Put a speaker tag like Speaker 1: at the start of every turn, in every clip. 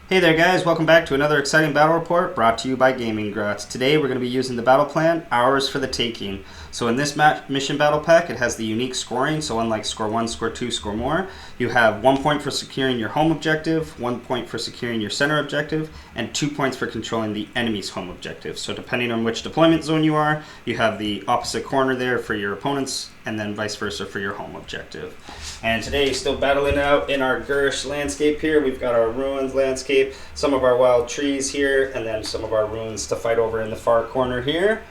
Speaker 1: Hey there guys, welcome back to another exciting battle report brought to you by Gaming Grots. Today we're going to be using the battle plan, Ours for the Taking. So in this mission battle pack, it has the unique scoring, so unlike score 1, score 2, score more, you have 1 point for securing your home objective, 1 point for securing your center objective, and 2 points for controlling the enemy's home objective. So depending on which deployment zone you are, you have the opposite corner there for your opponents, and then vice versa for your home objective. And today, still battling out in our garish landscape here. We've got our ruins landscape, some of our wild trees here, and then some of our ruins to fight over in the far corner here.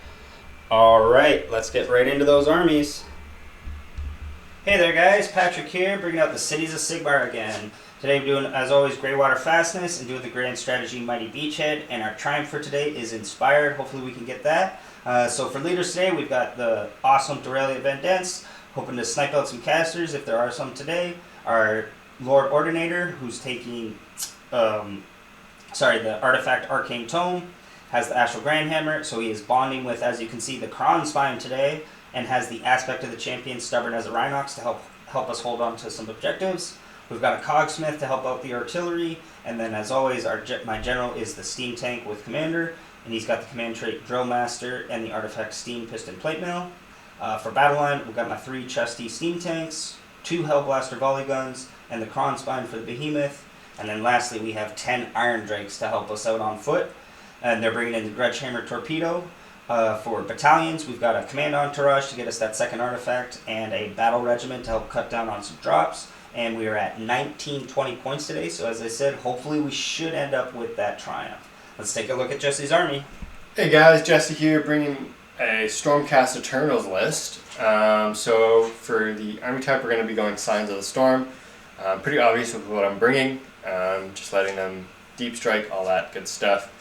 Speaker 1: All right, let's get right into those armies. Hey there guys, Patrick here, bringing out the Cities of Sigmar again. Today we're doing, as always, Greywater Fastness and doing the grand strategy Mighty Beachhead, and our triumph for today is Inspired. Hopefully we can get that. So for leaders today, we've got the awesome Dorelia Vendence, hoping to snipe out some casters if there are some today. Our Lord Ordinator, who's taking the Artifact Arcane Tome, has the Astral Grandhammer, so he is bonding with, as you can see, the Kronspine today, and has the aspect of the champion Stubborn as a Rhinox to help us hold on to some objectives. We've got a Cogsmith to help out the artillery, and then as always, my general is the Steam Tank with Commander, and he's got the command trait Drill Master and the Artifact Steam Piston Plate Mill. For battle line, we've got my 3 Trusty Steam Tanks, 2 Hellblaster Volley Guns, and the Kronspine for the Behemoth. And then lastly, we have 10 Iron Drakes to help us out on foot. And they're bringing in the Grudgehammer Torpedo. For battalions, we've got a Command Entourage to get us that second artifact, and a Battle Regiment to help cut down on some drops. And we are at 1920 points today, so as I said, hopefully we should end up with that triumph. Let's take a look at Jesse's army.
Speaker 2: Hey guys, Jesse here, bringing a Stormcast Eternals list. So for the army type, we're going to be going Signs of the Storm. Pretty obvious with what I'm bringing, just letting them deep strike, all that good stuff.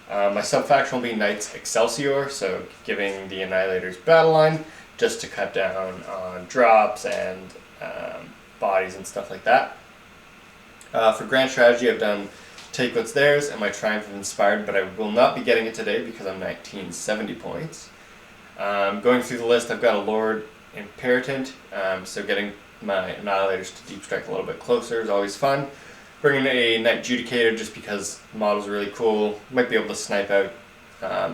Speaker 2: My sub-faction will be Knights Excelsior, so giving the Annihilators battle line, just to cut down on drops and bodies and stuff like that. For Grand Strategy, I've done Take What's Theirs and my Triumph of Inspired, but I will not be getting it today because I'm 1970 points. Going through the list, I've got a Lord Imperatant, so getting my Annihilators to deep strike a little bit closer is always fun. Bringing a Knight Judicator just because the model's really cool. Might be able to snipe out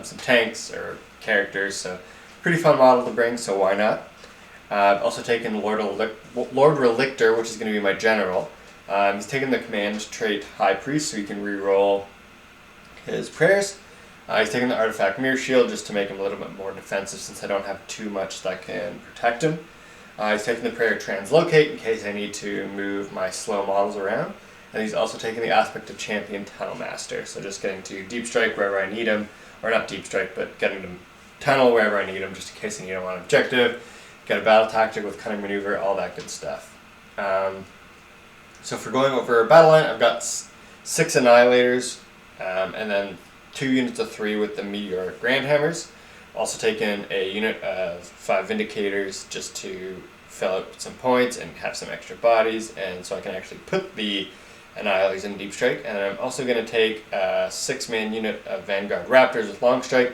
Speaker 2: some tanks or characters, so pretty fun model to bring, so why not? I've also taken Lord Relictor, which is going to be my general. He's taken the command trait High Priest, so he can reroll his prayers. He's taken the artifact Mirror Shield just to make him a little bit more defensive since I don't have too much that can protect him. He's taken the prayer Translocate in case I need to move my slow models around. And he's also taken the aspect of Champion Tunnel Master, so just getting to deep strike wherever I need him, or not deep strike, but getting to tunnel wherever I need him just in case I need him on objective. Got a battle tactic with Cunning Maneuver, all that good stuff. So for going over a battle line, I've got 6 Annihilators, and then 2 units of 3 with the Meteoric Grandhammers. Also taken a unit of 5 Vindicators just to fill out some points and have some extra bodies, and so I can actually put the Annihilators in deep strike. And I'm also going to take a 6-man unit of Vanguard Raptors with long strike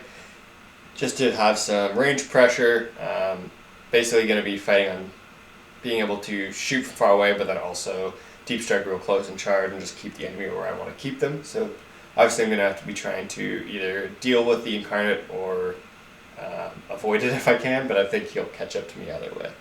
Speaker 2: just to have some range pressure. Basically going to be fighting on being able to shoot from far away, but then also deep strike real close and charge and just keep the enemy where I want to keep them. So obviously I'm going to have to be trying to either deal with the incarnate or avoid it if I can, but I think he'll catch up to me either way.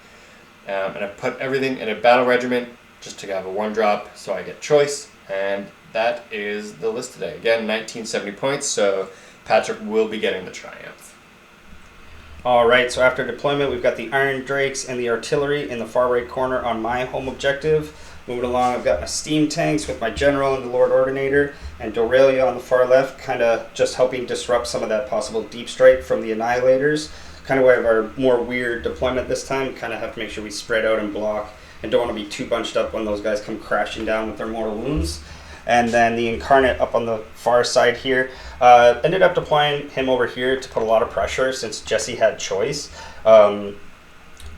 Speaker 2: And I put everything in a battle regiment just to have a 1-drop so I get choice, and that is the list today. Again, 1970 points, so Patrick will be getting the triumph.
Speaker 1: Alright, so after deployment, we've got the Iron Drakes and the artillery in the far right corner on my home objective. Moving along, I've got my Steam Tanks with my General and the Lord Ordinator, and Dorelia on the far left, kind of just helping disrupt some of that possible deep strike from the Annihilators. Kind of we have our more weird deployment this time, kind of have to make sure we spread out and block, and don't want to be too bunched up when those guys come crashing down with their mortal wounds. And then the Incarnate up on the far side here. Ended up deploying him over here to put a lot of pressure since Jesse had choice.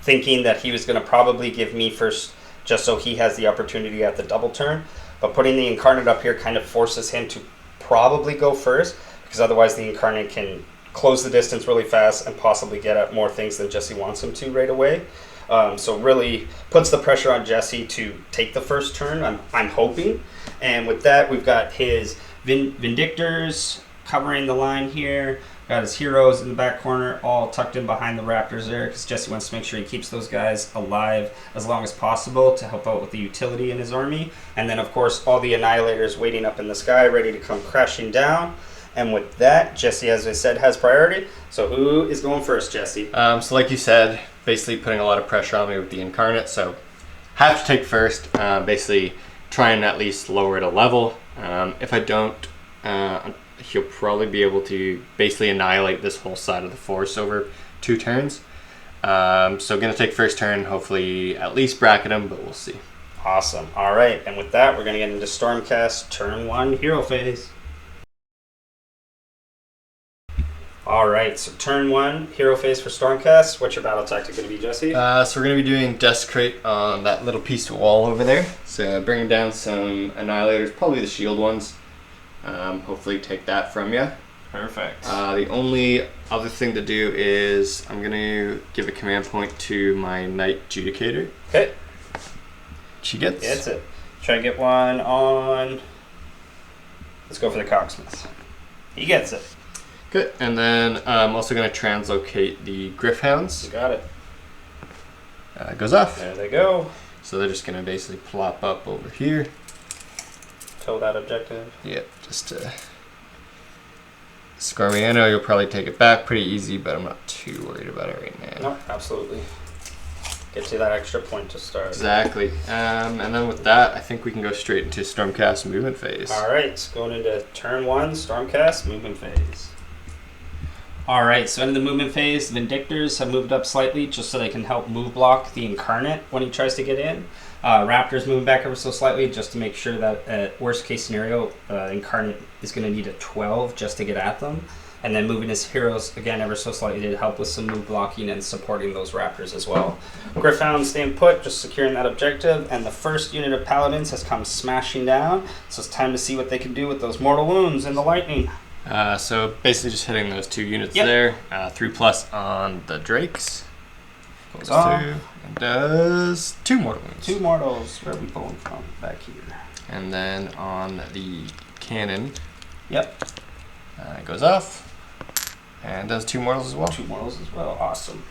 Speaker 1: Thinking that he was going to probably give me first just so he has the opportunity at the double turn. But putting the Incarnate up here kind of forces him to probably go first, because otherwise the Incarnate can close the distance really fast and possibly get at more things than Jesse wants him to right away. So really puts the pressure on Jesse to take the first turn, I'm hoping. And with that, we've got his Vindictors covering the line here. Got his heroes in the back corner, all tucked in behind the Raptors there, because Jesse wants to make sure he keeps those guys alive as long as possible to help out with the utility in his army. And then, of course, all the Annihilators waiting up in the sky, ready to come crashing down. And with that, Jesse, as I said, has priority. So who is going first, Jesse?
Speaker 2: So like you said, basically putting a lot of pressure on me with the incarnate, so have to take first. Basically try and at least lower it a level. If I don't, he'll probably be able to basically annihilate this whole side of the force over 2 turns. So gonna take first turn, hopefully at least bracket him, but we'll see.
Speaker 1: Awesome. All right, and with that, we're gonna get into Stormcast turn 1 hero phase. All right, so turn 1 hero phase for Stormcast. What's your battle tactic going to be, Jesse?
Speaker 2: So we're going to be doing Desecrate on that little piece of wall over there. So bringing down some Annihilators, probably the shield ones. Hopefully take that from you.
Speaker 1: Perfect.
Speaker 2: The only other thing to do is I'm going to give a command point to my Knight Judicator.
Speaker 1: Okay.
Speaker 2: She gets.
Speaker 1: Gets it. Try to get one on... Let's go for the Cocksmith. He gets it.
Speaker 2: Good. And then I'm also going to translocate the Gryph-hounds.
Speaker 1: You got it.
Speaker 2: It goes off.
Speaker 1: There they go.
Speaker 2: So they're just going to basically plop up over here.
Speaker 1: Kill that objective.
Speaker 2: Yep, just to score me. I know you'll probably take it back pretty easy, but I'm not too worried about it right now.
Speaker 1: No, absolutely. Get you that extra point to start.
Speaker 2: Exactly. And then with that, I think we can go straight into Stormcast movement phase.
Speaker 1: All right, going into turn 1, Stormcast movement phase. All right, so into the movement phase, the Vindictors have moved up slightly just so they can help move block the Incarnate when he tries to get in. Raptors moving back ever so slightly just to make sure that at worst case scenario, Incarnate is going to need a 12 just to get at them. And then moving his heroes again ever so slightly to help with some move blocking and supporting those Raptors as well. Gryph-hounds staying put, just securing that objective, and the first unit of Paladins has come smashing down, so it's time to see what they can do with those mortal wounds and the lightning.
Speaker 2: So basically just hitting those 2 units there. 3+ on the Drakes. Goes
Speaker 1: off.
Speaker 2: 2 and does 2 mortal wounds.
Speaker 1: 2 mortals. Where are we pulling from? Back here.
Speaker 2: And then on the cannon,
Speaker 1: Yep.
Speaker 2: it goes off and does 2 mortals as well.
Speaker 1: 2 mortals as well. Awesome.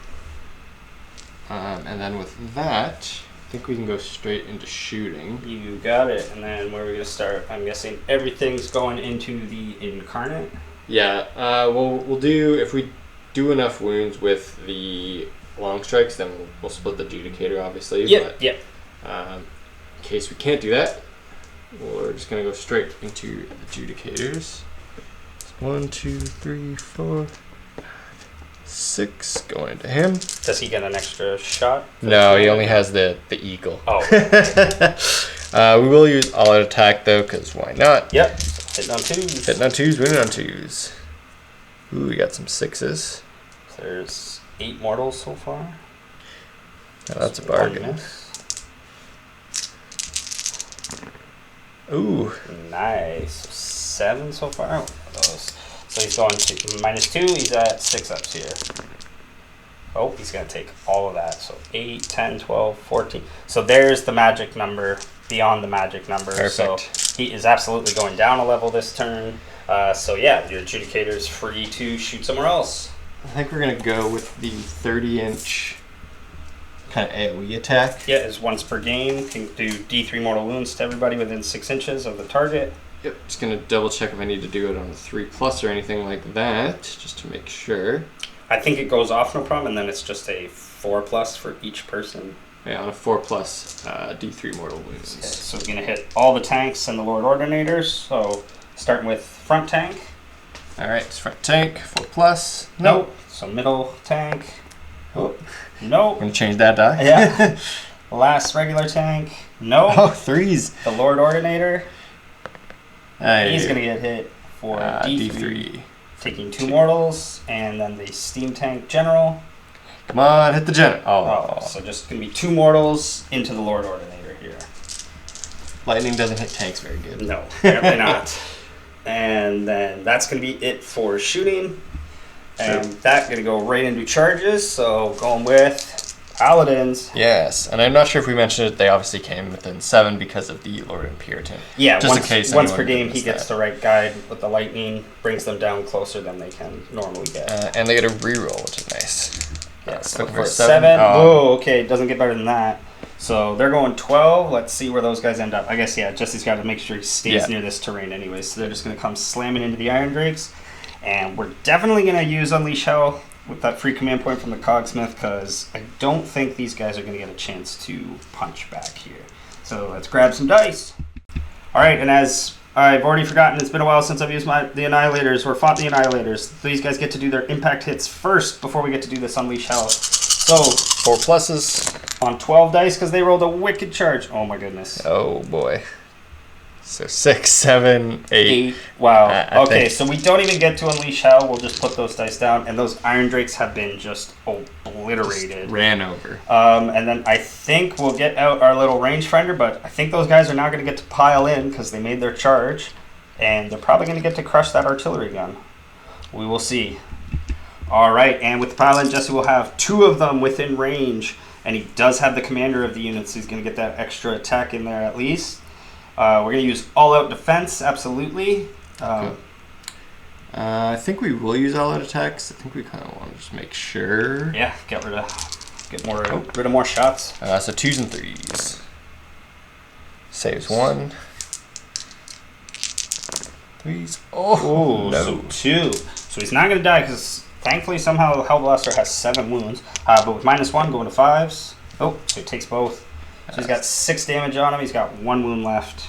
Speaker 2: And then with that, I think we can go straight into shooting.
Speaker 1: You got it. And then where are we going to start? I'm guessing everything's going into the Incarnate.
Speaker 2: Yeah, we'll do, if we do enough wounds with the long strikes, then we'll split the Judicator, obviously.
Speaker 1: Yep,
Speaker 2: but, in case we can't do that, we're just going to go straight into the Judicators. 1, 2, 3, 4, 6 going into him.
Speaker 1: Does he get an extra shot?
Speaker 2: No, he only has the eagle.
Speaker 1: Oh.
Speaker 2: We will use all-out attack, though, because why not?
Speaker 1: Yep. Hitting on 2s.
Speaker 2: Hitting on 2s, winning on 2s. Ooh, we got some 6s.
Speaker 1: There's 8 mortals so far.
Speaker 2: Oh, that's a bargain. Ooh.
Speaker 1: Nice. 7 so far. Oh, those. So he's going to -2. He's at 6 ups here. Oh, he's going to take all of that. So 8, 10, 12, 14. So there's the magic number beyond the magic number.
Speaker 2: Perfect.
Speaker 1: So he is absolutely going down a level this turn. So yeah, your Adjudicator's free to shoot somewhere else.
Speaker 2: I think we're going to go with the 30-inch kind of AoE attack.
Speaker 1: Yeah, is once per game. Can do D3 mortal wounds to everybody within 6 inches of the target.
Speaker 2: Yep, just going to double check if I need to do it on a 3+ or anything like that, just to make sure.
Speaker 1: I think it goes off no problem, and then it's just a 4+ for each person.
Speaker 2: Yeah, on a 4+, D3 mortal wounds.
Speaker 1: Okay, so we're going to hit all the tanks and the Lord Ordinators. So starting with front tank.
Speaker 2: All right, it's front tank, 4+.
Speaker 1: Nope. So middle tank. Oh. Nope.
Speaker 2: I'm going to change that die.
Speaker 1: Yeah. Last regular tank. Nope.
Speaker 2: Oh, 3s.
Speaker 1: The Lord Ordinator.
Speaker 2: Hey.
Speaker 1: He's going to get hit for D3. Taking 2 mortals, and then the steam tank general.
Speaker 2: Come on, hit the general.
Speaker 1: Oh, so just going to be 2 mortals into the Lord Ordinator here.
Speaker 2: Lightning doesn't hit tanks very good.
Speaker 1: No, apparently not. And then that's going to be it for shooting. And that's going to go right into charges. So going with Paladins.
Speaker 2: Yes, and I'm not sure if we mentioned it. They obviously came within 7 because of the Lord Imperator.
Speaker 1: Yeah,
Speaker 2: just in case
Speaker 1: once per game he gets the right guide with the lightning, brings them down closer than they can normally get.
Speaker 2: And they get a reroll, which is nice.
Speaker 1: Yeah, so for 7. Oh, okay, it doesn't get better than that. So they're going 12. Let's see where those guys end up. I guess, yeah, Jesse's got to make sure he stays near this terrain anyway. So they're just going to come slamming into the Iron Drakes. And we're definitely going to use Unleash Hell with that free command point from the Cogsmith, because I don't think these guys are going to get a chance to punch back here. So let's grab some dice. All right, and as I've already forgotten, it's been a while since I've used the Annihilators or fought the Annihilators. These guys get to do their impact hits first before we get to do this Unleash Hell. So
Speaker 2: 4 pluses
Speaker 1: on 12 dice because they rolled a wicked charge. Oh my goodness.
Speaker 2: Oh boy. So 6, 7, 8.
Speaker 1: Wow. Okay, so we don't even get to Unleash Hell. We'll just put those dice down, and those Iron Drakes have been just obliterated.
Speaker 2: Just ran over.
Speaker 1: And then I think we'll get out our little rangefinder, but I think those guys are now going to get to pile in because they made their charge, and they're probably going to get to crush that artillery gun. We will see. All right, and with the pile in, Jesse will have 2 of them within range, and he does have the commander of the unit, so he's going to get that extra attack in there at least. We're going to use all-out defense, absolutely.
Speaker 2: Okay. I think we will use all-out attacks. I think we kind of want to just make sure.
Speaker 1: Yeah, get rid of more shots.
Speaker 2: So 2s and 3s. Saves 1. 3s. Oh,
Speaker 1: no. So 2. So he's not going to die because thankfully somehow Hellblaster has 7 wounds. But with -1 going to 5s. Oh, so he takes both. So he's got 6 damage on him. He's got 1 wound left.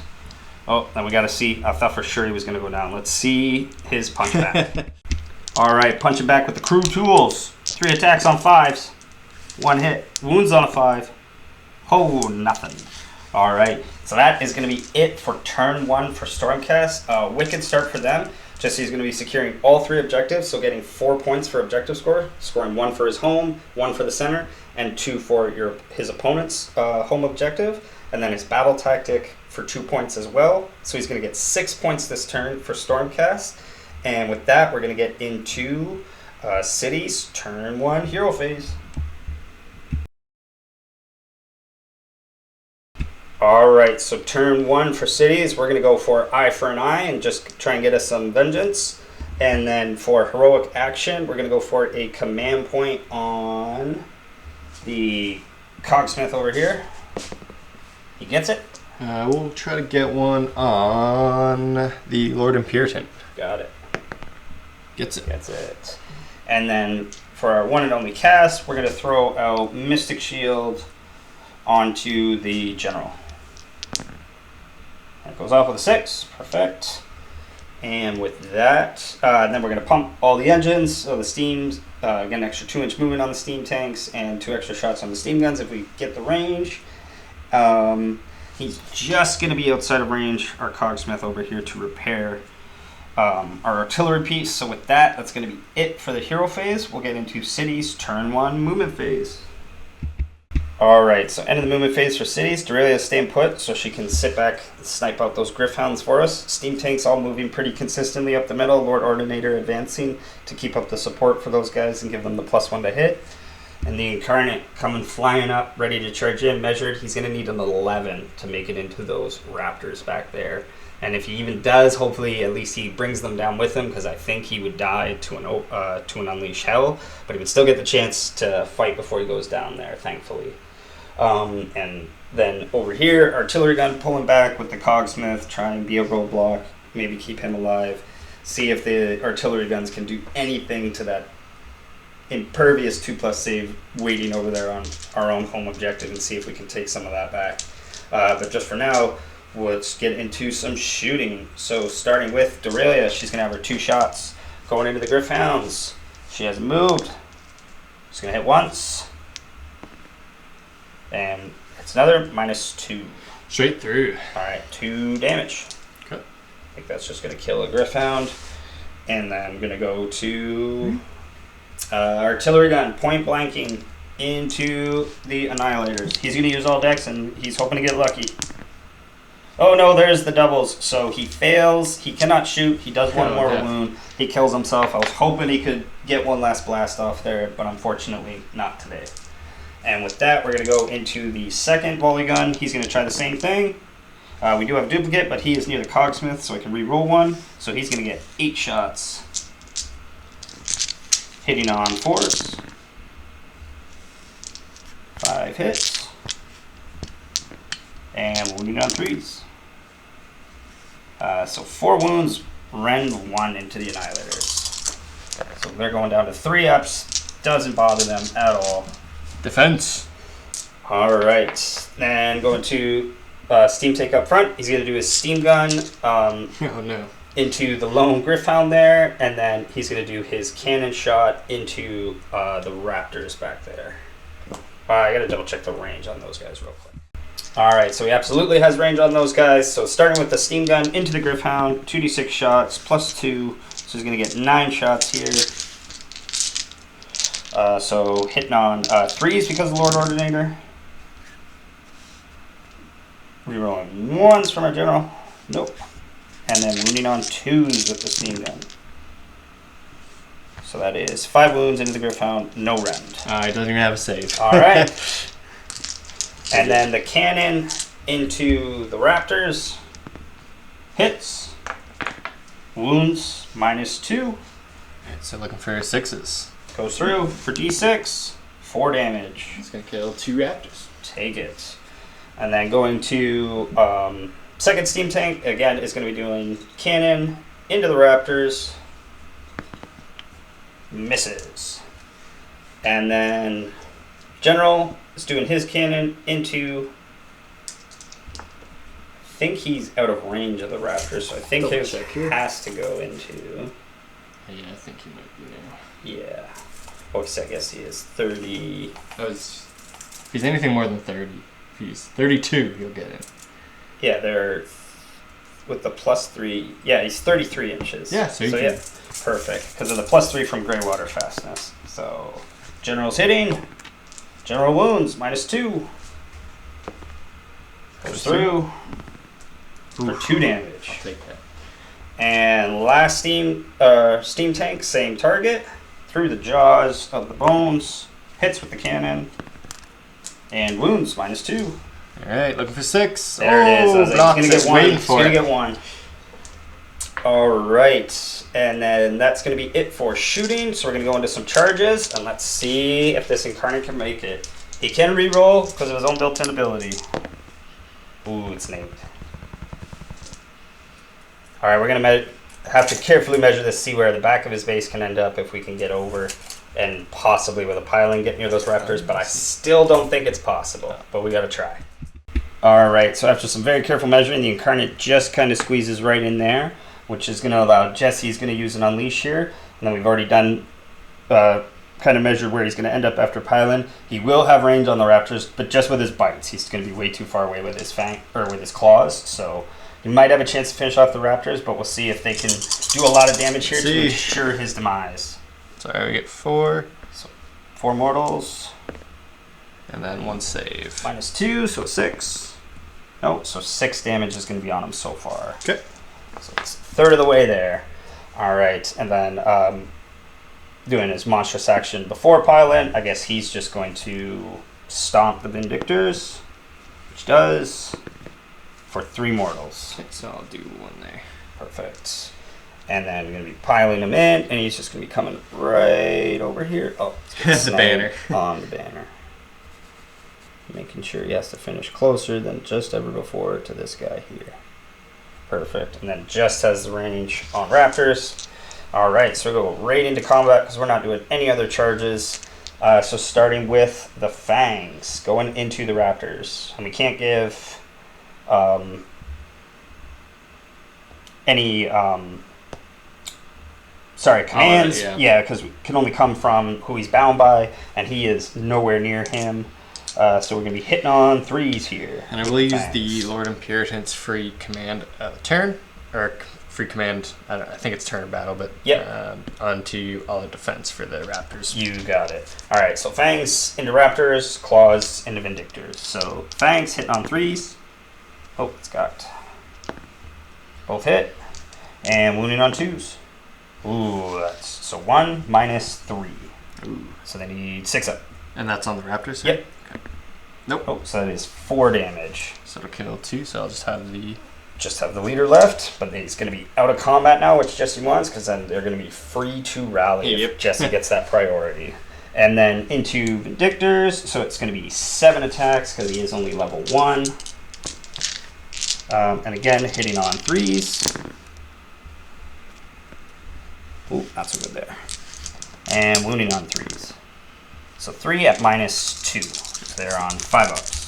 Speaker 1: Oh, then we got to see. I thought for sure he was going to go down. Let's see his punch back. All right, punching back with the crew tools. 3 attacks on 5s. 1 hit. Wounds on a 5. Oh, nothing. All right, so that is going to be it for turn 1 for Stormcast. Wicked start for them. Jesse's going to be securing all 3 objectives, so getting 4 points for objective score, scoring 1 for his home, 1 for the center, and 2 for his opponent's home objective, and then his battle tactic for 2 points as well. So he's going to get 6 points this turn for Stormcast. And with that, we're going to get into Cities, turn 1 hero phase. All right, so turn 1 for Cities, we're going to go for Eye for an Eye and just try and get us some vengeance. And then for heroic action, we're going to go for a command point on the Cogsmith over here. He gets it.
Speaker 2: We'll try to get one on the Lord Imperator.
Speaker 1: Got it.
Speaker 2: Gets it.
Speaker 1: Gets it. And then for our one and only cast, we're going to throw out Mystic Shield onto the General. That goes off with a 6. Perfect. And with that, then we're going to pump all the engines. So the steams, get an extra 2-inch movement on the steam tanks and 2 extra shots on the steam guns if we get the range. He's just going to be outside of range, our Cogsmith over here, to repair our artillery piece. So with that, that's going to be it for the hero phase. We'll get into Cities, turn 1 movement phase. Alright, so end of the movement phase for Cities. Dorelia is staying put so she can sit back and snipe out those Griffhounds for us. Steam tanks all moving pretty consistently up the middle. Lord Ordinator advancing to keep up the support for those guys and give them the +1 to hit. And the Incarnate coming flying up, ready to charge in, measured. He's going to need an 11 to make it into those Raptors back there. And if he even does, hopefully at least he brings them down with him, because I think he would die to an Unleash Hell. But he would still get the chance to fight before he goes down there, thankfully. And then over here, artillery gun pulling back with the Cogsmith, try and be a roadblock, maybe keep him alive. See if the artillery guns can do anything to that impervious 2+ save waiting over there on our own home objective, and see if we can take some of that back. But just for now, let's get into some shooting. So starting with Dorelia, she's going to have her 2 shots going into the Griffhounds. She hasn't moved. She's going to hit once. And it's another -2.
Speaker 2: Straight through.
Speaker 1: Alright, 2 damage.
Speaker 2: Okay.
Speaker 1: I think that's just going to kill a Griffhound. And then I'm going to go to artillery gun, point blanking into the Annihilators. He's going to use all decks, and he's hoping to get lucky. Oh no, there's the doubles. So he fails. He cannot shoot. He does 1 more wound. He kills himself. I was hoping he could get one last blast off there, but unfortunately not today. And with that, we're going to go into the second volley gun. He's going to try the same thing. We do have a duplicate, but he is near the cogsmith, so I can re-roll one. So he's going to get 8 shots. Hitting on 4s. 5 hits. And wounding on 3s. So 4 wounds, rend 1 into the Annihilators. So they're going down to 3 ups. Doesn't bother them at all.
Speaker 2: Defense.
Speaker 1: Alright. Then going to Steam Tank up front. He's going to do his Steam Gun
Speaker 2: Oh no.
Speaker 1: into the lone Gryph-hound there. And then he's going to do his cannon shot into the Raptors back there. I got to double check the range on those guys real quick. Alright, so he absolutely has range on those guys. So starting with the Steam Gun into the Gryph-hound, 2d6 shots, plus 2. So he's going to get 9 shots here. So hitting on 3s because of Lord Ordinator. Rerolling 1s from our general. Nope. And then wounding on 2s with the Steam Gun. So that is 5 wounds into the Gryph-hound, no rend.
Speaker 2: He doesn't even have a save.
Speaker 1: Alright. And then the cannon into the Raptors. Hits. Wounds, -2.
Speaker 2: So looking for 6s.
Speaker 1: Goes through for d6. 4 damage.
Speaker 2: He's going to kill 2 Raptors.
Speaker 1: Take it. And then going to second Steam Tank, again, is going to be doing cannon into the Raptors. Misses. And then General is doing his cannon into... I think he's out of range of the Raptors, so I think his has to go into...
Speaker 2: Yeah, I think he might be now.
Speaker 1: Yeah. Oh, I guess he is 30...
Speaker 2: If he's anything more than 30, if he's 32, he'll get it.
Speaker 1: Yeah, they're... With the +3... Yeah, he's 33 inches.
Speaker 2: Yeah, so
Speaker 1: yeah, perfect. Because of the +3 from Greywater fastness. So, General's hitting. General wounds, -2. Goes through for 2 damage.
Speaker 2: I'll take that.
Speaker 1: And last Steam Tank, same target. Through the jaws of the bones. Hits with the cannon. And wounds, -2.
Speaker 2: Alright, looking for 6.
Speaker 1: There it is. I was like, he's going to get 1.
Speaker 2: Waiting
Speaker 1: He's
Speaker 2: for
Speaker 1: going to
Speaker 2: it.
Speaker 1: get 1. Alright. And then that's going to be it for shooting. So we're going to go into some charges. And let's see if this incarnate can make it. He can reroll because of his own built-in ability. Ooh, it's named. Alright, we're going to have to carefully measure this, see where the back of his base can end up if we can get over and possibly with a piling get near those Raptors, but I still don't think it's possible, but we got to try. Alright, so after some very careful measuring, the incarnate just kind of squeezes right in there, which is going to allow Jesse's going to use an unleash here, and then we've already done kind of measured where he's going to end up after piling. He will have range on the Raptors, but just with his bites, he's going to be way too far away with his fang or with his claws, so he might have a chance to finish off the Raptors, but we'll see if they can do a lot of damage here to ensure his demise.
Speaker 2: Sorry, we get 4.
Speaker 1: So 4 mortals.
Speaker 2: And then 1 save.
Speaker 1: -2, so 6. No, so 6 damage is going to be on him so far.
Speaker 2: Okay.
Speaker 1: So it's a third of the way there. Alright, and then doing his monstrous action before piling, I guess he's just going to stomp the Vindictors, which does for 3 mortals.
Speaker 2: Okay, so I'll do 1 there.
Speaker 1: Perfect. And then we're going to be piling him in, and he's just going to be coming right over here. Oh,
Speaker 2: the banner.
Speaker 1: On the banner. Making sure he has to finish closer than just ever before to this guy here. Perfect. And then just has the range on Raptors. Alright, so we'll go right into combat because we're not doing any other charges. So starting with the Fangs, going into the Raptors. And we can't give any commands. Yeah, because we can only come from who he's bound by, and he is nowhere near him. So we're going to be hitting on 3s here.
Speaker 2: And I will use the Lord Imperator's free command turn, or free command, I think it's turn of battle, but onto all the defense for the Raptors.
Speaker 1: You got it. Alright, so Fangs into Raptors, Claws into Vindictors. So Fangs hitting on 3s. Oh, it's got both hit. And wounding on 2s. Ooh, that's so 1 -3.
Speaker 2: Ooh.
Speaker 1: So they need 6 up.
Speaker 2: And that's on the Raptors?
Speaker 1: Yep.
Speaker 2: Nope.
Speaker 1: Oh, so that is 4 damage.
Speaker 2: So it'll kill 2, so I'll just have the...
Speaker 1: Just have the leader left, but he's going to be out of combat now, which Jesse wants, because then they're going to be free to rally if Jesse gets that priority. And then into Vindictors, so it's going to be 7 attacks, because he is only level 1. And again, hitting on 3s. Ooh, not so good there. And wounding on 3s. So 3 at -2. They're on 5 ups.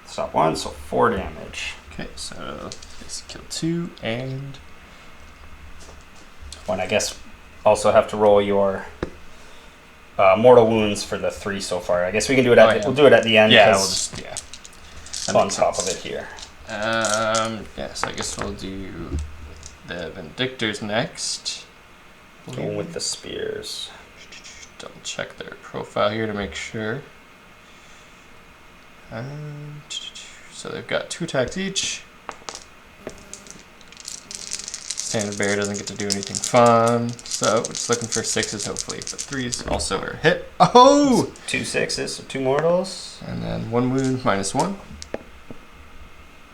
Speaker 1: Stop 1, so 4 damage.
Speaker 2: Okay, so let's kill 2 and...
Speaker 1: One, I guess, also have to roll your mortal wounds for the 3 so far. I guess we can do it at we'll do it at the end.
Speaker 2: Yeah, we'll just,
Speaker 1: on top of it here.
Speaker 2: Yeah, so I guess we'll do the Vindictors next.
Speaker 1: Going with the spears.
Speaker 2: Double check their profile here to make sure. So they've got 2 attacks each. Standard bear doesn't get to do anything fun, so we're just looking for 6s hopefully, but 3s also are hit. Oh!
Speaker 1: 2 6s, so 2 mortals.
Speaker 2: And then 1 wound, -1.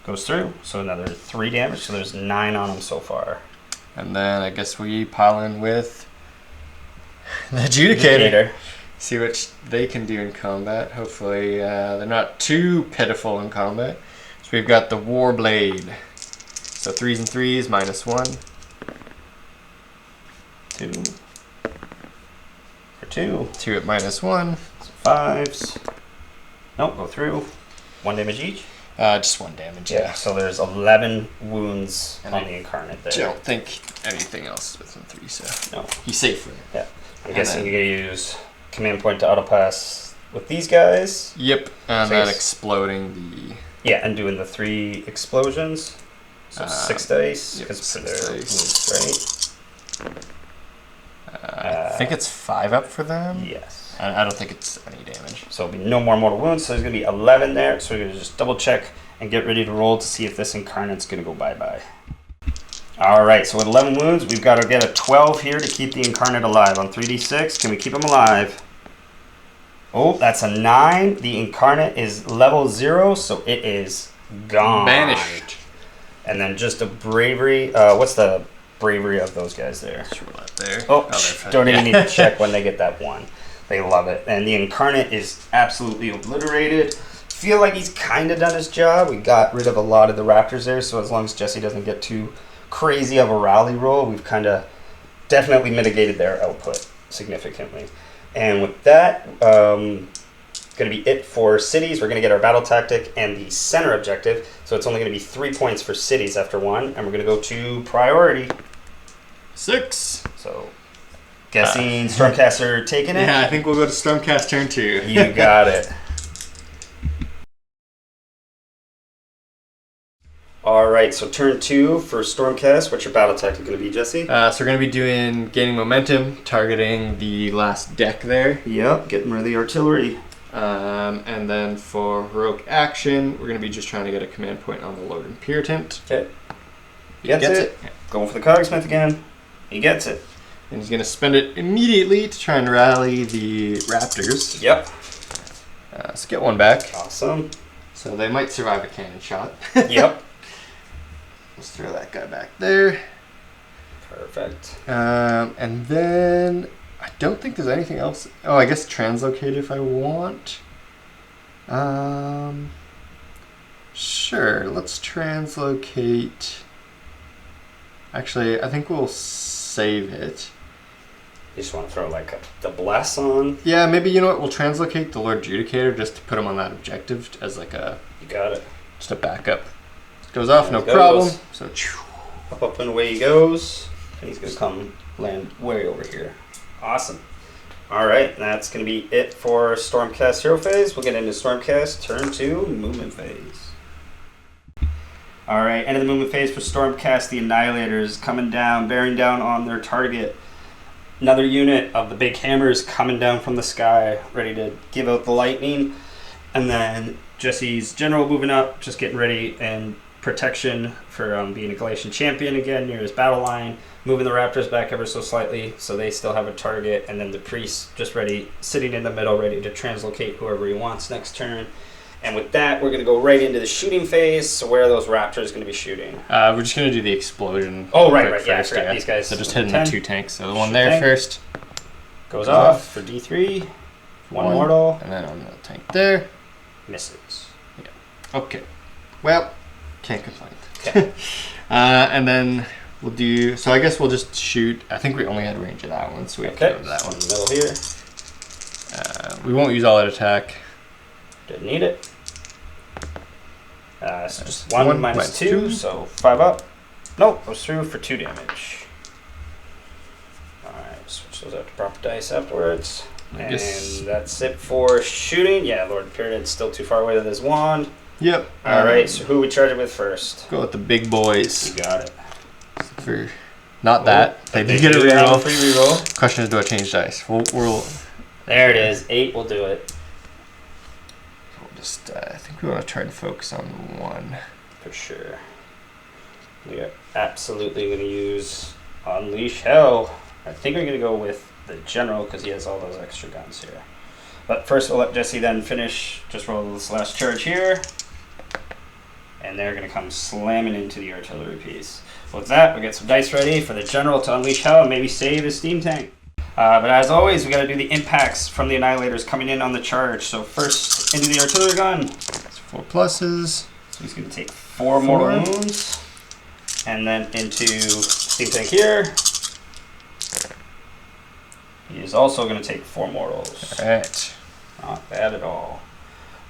Speaker 1: Goes through, so another 3 damage, so there's 9 on him so far.
Speaker 2: And then I guess we pile in with the Adjudicator. See what they can do in combat. Hopefully they're not too pitiful in combat. So we've got the Warblade. So 3s and 3s, -1.
Speaker 1: 2. For 2.
Speaker 2: 2 at -1.
Speaker 1: So 5s. Nope, go through. 1 damage each?
Speaker 2: Just 1 damage, yeah.
Speaker 1: So there's 11 wounds
Speaker 2: and
Speaker 1: on the incarnate there.
Speaker 2: I don't think anything else within 3, so
Speaker 1: no.
Speaker 2: He's safe with it.
Speaker 1: Yeah. I'm guessing you're going to use command point to autopass with these guys.
Speaker 2: Yep, and
Speaker 1: so
Speaker 2: then exploding the...
Speaker 1: Yeah, and doing the 3 explosions. So 6 dice.
Speaker 2: Yep,
Speaker 1: because
Speaker 2: 6
Speaker 1: dice. Right?
Speaker 2: I think it's 5 up for them.
Speaker 1: Yes.
Speaker 2: I don't think it's any damage.
Speaker 1: So it'll be no more mortal wounds. So there's going to be 11 there. So we're going to just double check and get ready to roll to see if this incarnate's going to go bye-bye. All right, so with 11 wounds, we've got to get a 12 here to keep the incarnate alive. On 3d6, can we keep him alive? Oh, that's a 9. The incarnate is level 0, so it is gone.
Speaker 2: Banished.
Speaker 1: And then just a bravery. What's the bravery of those guys there?
Speaker 2: Just roll that there.
Speaker 1: Oh, don't even need to check when they get that 1. They love it. And the incarnate is absolutely obliterated. Feel like he's kind of done his job. We got rid of a lot of the raptors there, so as long as Jesse doesn't get too crazy of a rally roll, we've kind of definitely mitigated their output significantly. And with that, going to be it for cities. We're going to get our battle tactic and the center objective. So it's only going to be 3 points for cities after 1, and we're going to go to priority.
Speaker 2: 6.
Speaker 1: So guessing Stormcaster taking it?
Speaker 2: Yeah, I think we'll go to Stormcast turn 2.
Speaker 1: You got it. All right, so turn 2 for Stormcast. What's your battle tactic going to be, Jesse?
Speaker 2: So we're going to be doing gaining momentum, targeting the last deck there.
Speaker 1: Yep, getting rid of the artillery.
Speaker 2: And then for heroic action, we're going to be just trying to get a command point on the Lord Imperatant.
Speaker 1: Okay. He gets it. Yeah. Going for the Cogsmith again. He gets it.
Speaker 2: And he's going to spend it immediately to try and rally the Raptors.
Speaker 1: Yep.
Speaker 2: So get 1 back.
Speaker 1: Awesome.
Speaker 2: So they might survive a cannon shot.
Speaker 1: Yep.
Speaker 2: Let's throw that guy back there.
Speaker 1: Perfect.
Speaker 2: And then I don't think there's anything else. Oh, I guess translocate if I want. Sure, let's translocate. Actually, I think we'll save it.
Speaker 1: You just want to throw like the bless on?
Speaker 2: Yeah, maybe, you know what, we'll translocate the Lord Judicator just to put him on that objective as like a...
Speaker 1: You got it.
Speaker 2: Just a backup. Goes off,
Speaker 1: there
Speaker 2: no problem. So,
Speaker 1: up and away he goes. And he's going to come land way over here. Awesome. All right, that's going to be it for Stormcast Hero Phase. We'll get into Stormcast Turn 2 Movement Phase. All right, end of the movement phase for Stormcast. The Annihilators coming down, bearing down on their target. Another unit of the big hammers coming down from the sky, ready to give out the lightning. And then Jesse's general moving up, just getting ready and protection for being a Galatian champion again near his battle line, moving the raptors back ever so slightly so they still have a target, and then the priest just ready, sitting in the middle, ready to translocate whoever he wants next turn. And with that, we're going to go right into the shooting phase. So where are those raptors going to be shooting?
Speaker 3: We're just going to do the explosion.
Speaker 1: Oh, right. Yeah, I
Speaker 3: first,
Speaker 1: forgot these guys.
Speaker 3: So just hitting the 2 tanks. So the one
Speaker 1: Shoot
Speaker 3: there
Speaker 1: tank.
Speaker 3: first.
Speaker 1: Goes off for D3. One mortal.
Speaker 3: And then on the tank there.
Speaker 1: Misses.
Speaker 3: Yeah. Okay. Well, can't complain.
Speaker 1: Okay.
Speaker 3: And then we'll do... So I guess we'll just shoot... I think we only had range of that one, so we have to go to that one.
Speaker 1: In the middle here.
Speaker 3: We won't use all that attack.
Speaker 1: Didn't need it. So just
Speaker 3: one
Speaker 1: one minus two, so 5 up. Nope, goes through for 2 damage. Alright, switch those out to proper dice afterwards. And that's it for shooting. Yeah, Lord Pyramid's still too far away with his wand.
Speaker 3: Yep.
Speaker 1: Alright, so who are we charging with first?
Speaker 3: Go with the big boys.
Speaker 1: You got it.
Speaker 3: For not that. They did get a
Speaker 1: reroll.
Speaker 3: reroll.
Speaker 1: Free reroll.
Speaker 3: Question is, do I change dice? We'll
Speaker 1: There it is. 8 will do it.
Speaker 3: just, I think we want to try to focus on 1.
Speaker 1: For sure. We are absolutely going to use Unleash Hell. I think we're going to go with the General because he has all those extra guns here. But first we'll let Jesse then finish. Just roll this last charge here. And they're going to come slamming into the artillery piece. With that, we'll get some dice ready for the General to Unleash Hell and maybe save his steam tank. But as always, we got to do the impacts from the Annihilators coming in on the charge. So first into the artillery gun.
Speaker 3: It's 4 pluses.
Speaker 1: So he's going to take 4 mortal wounds. And then into steam tank here. He is also going to take 4 mortals.
Speaker 3: Alright.
Speaker 1: Not bad at all.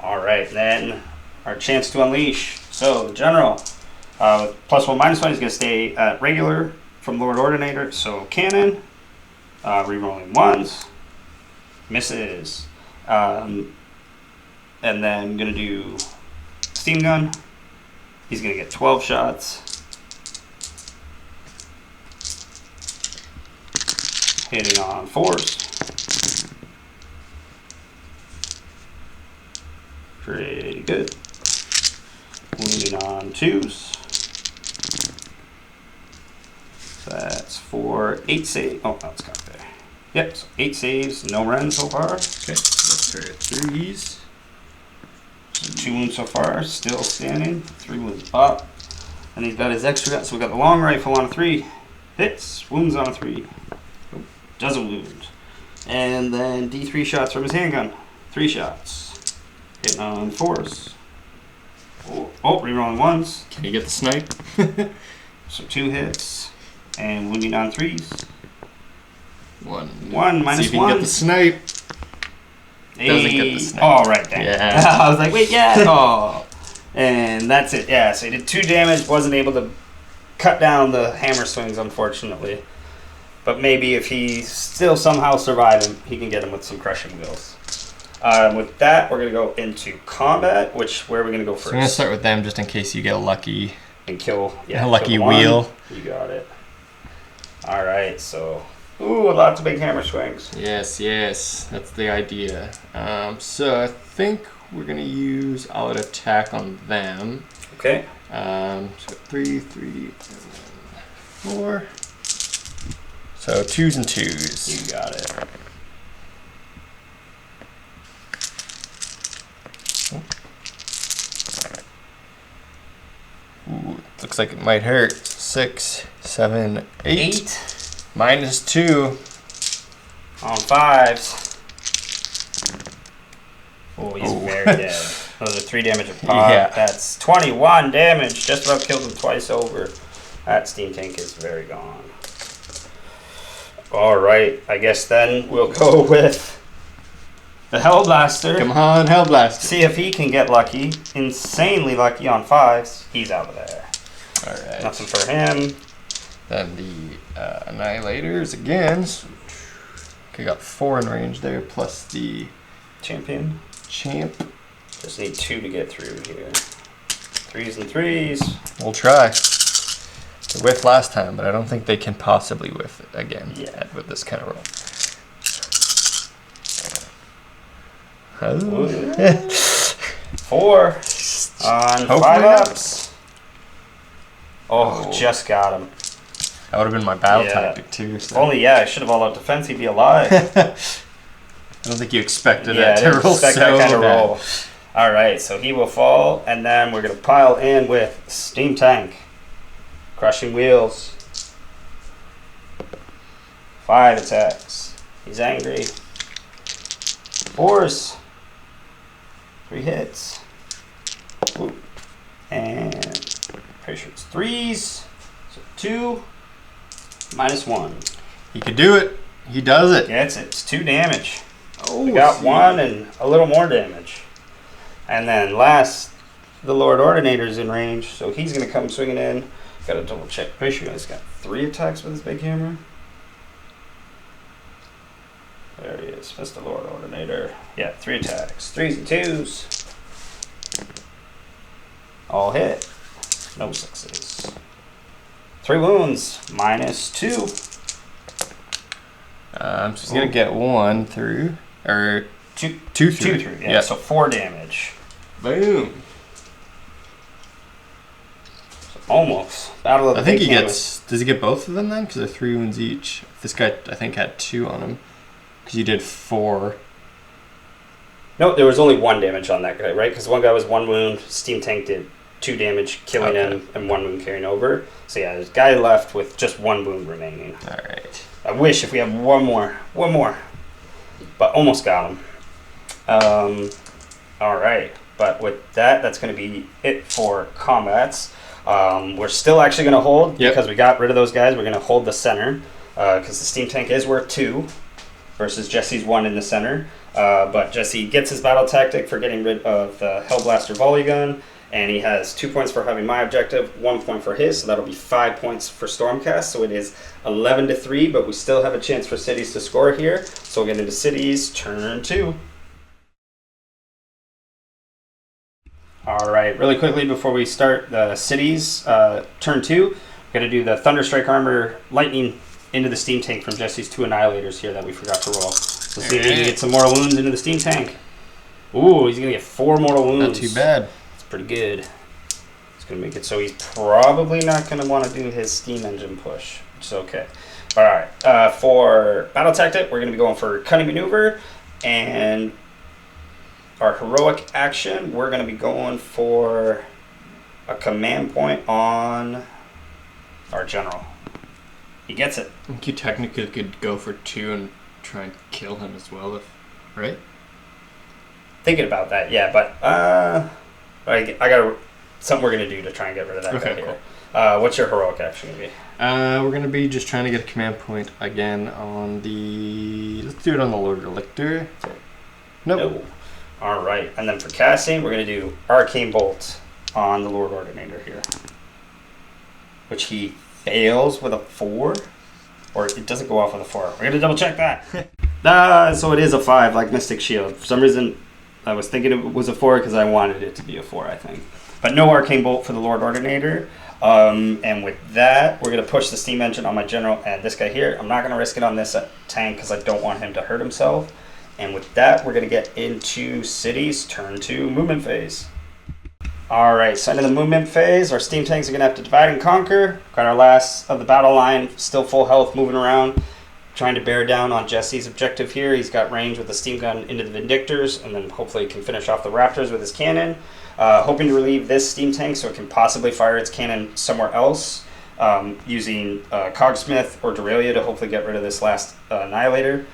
Speaker 1: Alright, then our chance to unleash. So the General, with +1, -1, he's going to stay at regular from Lord Ordinator. So cannon. Rerolling 1s, misses, and then gonna do steam gun. He's gonna get 12 shots, hitting on 4s. Pretty good. Wounding on 2s. So that's for 8 saves. Oh, that's got there. Yep, so 8 saves, no runs so far.
Speaker 3: Okay, let's try 3s.
Speaker 1: So 2 wounds so far, still standing. 3 wounds up. And he's got his extra gun. So we got the long rifle on a 3. Hits, wounds on a 3. Doesn't wound. And then D3 shots from his handgun. 3 shots. Hitting on 4s. Oh, rerolling 1s.
Speaker 3: Can you get the snipe?
Speaker 1: So 2 hits. And wounding on 3s.
Speaker 3: 1.
Speaker 1: 1 minus
Speaker 3: See if you
Speaker 1: 1.
Speaker 3: can get the snipe. Doesn't get the snipe.
Speaker 1: Oh, right there.
Speaker 3: Yeah.
Speaker 1: I was like, wait, yeah. Oh. And that's it. Yeah, so he did 2 damage. Wasn't able to cut down the hammer swings, unfortunately. But maybe if he still somehow survive him, he can get him with some crushing wheels. With that, we're going to go into combat, where are we going to go first?
Speaker 3: So I'm going to start with them just in case you get a lucky,
Speaker 1: and kill,
Speaker 3: a lucky
Speaker 1: kill 1.
Speaker 3: wheel.
Speaker 1: You got it. All right, so, lots of big hammer swings.
Speaker 3: Yes, that's the idea. So I think we're going to use all-out attack on them.
Speaker 1: Okay.
Speaker 3: So 3, 3, and 4. So 2s and 2s.
Speaker 1: You got it.
Speaker 3: Ooh, looks like it might hurt. 6, 7, 8. -2.
Speaker 1: On 5s. Oh, he's very dead. Those are 3 damage a pop.
Speaker 3: Yeah.
Speaker 1: That's 21 damage. Just about killed him twice over. That steam tank is very gone. Alright, I guess then we'll go with the Hellblaster.
Speaker 3: Come on, Hellblaster.
Speaker 1: See if he can get lucky. Insanely lucky on 5s. He's out of there.
Speaker 3: Alright.
Speaker 1: Nothing for him.
Speaker 3: Then the Annihilators again. Okay, got 4 in range there, plus the
Speaker 1: Champion.
Speaker 3: Champ.
Speaker 1: Just need 2 to get through here. 3s and 3s.
Speaker 3: We'll try. They whiffed last time, but I don't think they can possibly whiff it again with this kind of roll. Oh.
Speaker 1: 4 on
Speaker 3: Hopefully
Speaker 1: 5
Speaker 3: not.
Speaker 1: ups. Oh, just got him.
Speaker 3: That would have been my battle
Speaker 1: Yeah.
Speaker 3: tactic too.
Speaker 1: If
Speaker 3: So.
Speaker 1: only, I should have all out defense. He'd be alive.
Speaker 3: I don't think you expected
Speaker 1: Yeah,
Speaker 3: that
Speaker 1: I
Speaker 3: to
Speaker 1: didn't
Speaker 3: roll
Speaker 1: expect
Speaker 3: so
Speaker 1: that kind of
Speaker 3: bad.
Speaker 1: roll. All right, so he will fall, and then we're going to pile in with Steam Tank. Crushing Wheels. 5 attacks. He's angry. 4s. 3 hits. Ooh. And pretty sure it's 3s. So 2. -1.
Speaker 3: He could do it. He does it.
Speaker 1: Gets it. It's 2 damage.
Speaker 3: Oh,
Speaker 1: We got
Speaker 3: see.
Speaker 1: 1 and a little more damage. And then last, the Lord Ordinator's in range, so he's going to come swinging in. Got to double check. Pretty sure he's got 3 attacks with his big hammer. There he is, Mr. Lord Ordinator. Yeah, 3 attacks. 3s and 2s. All hit. No 6s. 3 wounds. -2.
Speaker 3: So he's going to get 1 through. Or
Speaker 1: 2
Speaker 3: 2 through.
Speaker 1: 2 through. Yeah, so 4 damage.
Speaker 3: Boom.
Speaker 1: Almost. Battle of the
Speaker 3: I think
Speaker 1: Big
Speaker 3: he
Speaker 1: Hammer.
Speaker 3: gets. Does he get both of them then? Because they're 3 wounds each. This guy, I think, had 2 on him. Because you did 4.
Speaker 1: No, there was only 1 damage on that guy, right? Because one guy was 1 wound, Steam Tank did 2 damage, killing
Speaker 3: Okay.
Speaker 1: him, and 1 wound carrying over. So yeah, there's a guy left with just 1 wound remaining.
Speaker 3: Alright.
Speaker 1: I wish if we had one more, but almost got him. All right, but with that, that's going to be it for combats. We're still actually going to hold because we got rid of those guys. We're going to hold the center because the Steam Tank is worth 2 versus Jesse's 1 in the center. But Jesse gets his battle tactic for getting rid of the Hellblaster volley gun, and he has 2 points for having my objective, 1 point for his, so that'll be 5 points for Stormcast. So it is 11-3, but we still have a chance for cities to score here. So we'll get into cities, turn 2. All right, really quickly before we start the cities, turn 2, we're going to do the Thunderstrike Armor Lightning into the Steam Tank from Jesse's 2 Annihilators here that we forgot to roll. So see if he can get some mortal wounds into the Steam Tank. Ooh, he's going to get 4 mortal wounds.
Speaker 3: Not too bad.
Speaker 1: That's pretty good. It's going to make it so he's probably not going to want to do his Steam Engine push, which is okay. All right, for Battle Tactic, we're going to be going for Cunning Maneuver, and our heroic action, we're going to be going for a command point on our general. He gets it.
Speaker 3: I think you technically could go for 2 and try and kill him as well, right?
Speaker 1: Thinking about that, yeah, but I got something we're going to do to try and get rid of that guy here. What's your heroic action going to be?
Speaker 3: We're going to be just trying to get a command point again on the... Let's do it on the Lord Elector. Nope.
Speaker 1: No. All right, and then for casting, we're going to do Arcane Bolt on the Lord Ordinator here, which he fails with a 4, or it doesn't go off with a 4. We're going to double check that. So it is a 5, like Mystic Shield. For some reason, I was thinking it was a 4 because I wanted it to be a 4, I think. But no Arcane Bolt for the Lord Ordinator. And with that, we're going to push the Steam Engine on my general and this guy here. I'm not going to risk it on this tank because I don't want him to hurt himself. And with that, we're going to get into cities, turn 2, movement phase. All right, so into the movement phase, our Steam Tanks are going to have to divide and conquer. Got our last of the battle line, still full health, moving around, trying to bear down on Jesse's objective here. He's got range with the Steam Gun into the Vindictors, and then hopefully can finish off the Raptors with his cannon. Hoping to relieve this Steam Tank so it can possibly fire its cannon somewhere else, using Cogsmith or Deralia to hopefully get rid of this last Annihilator.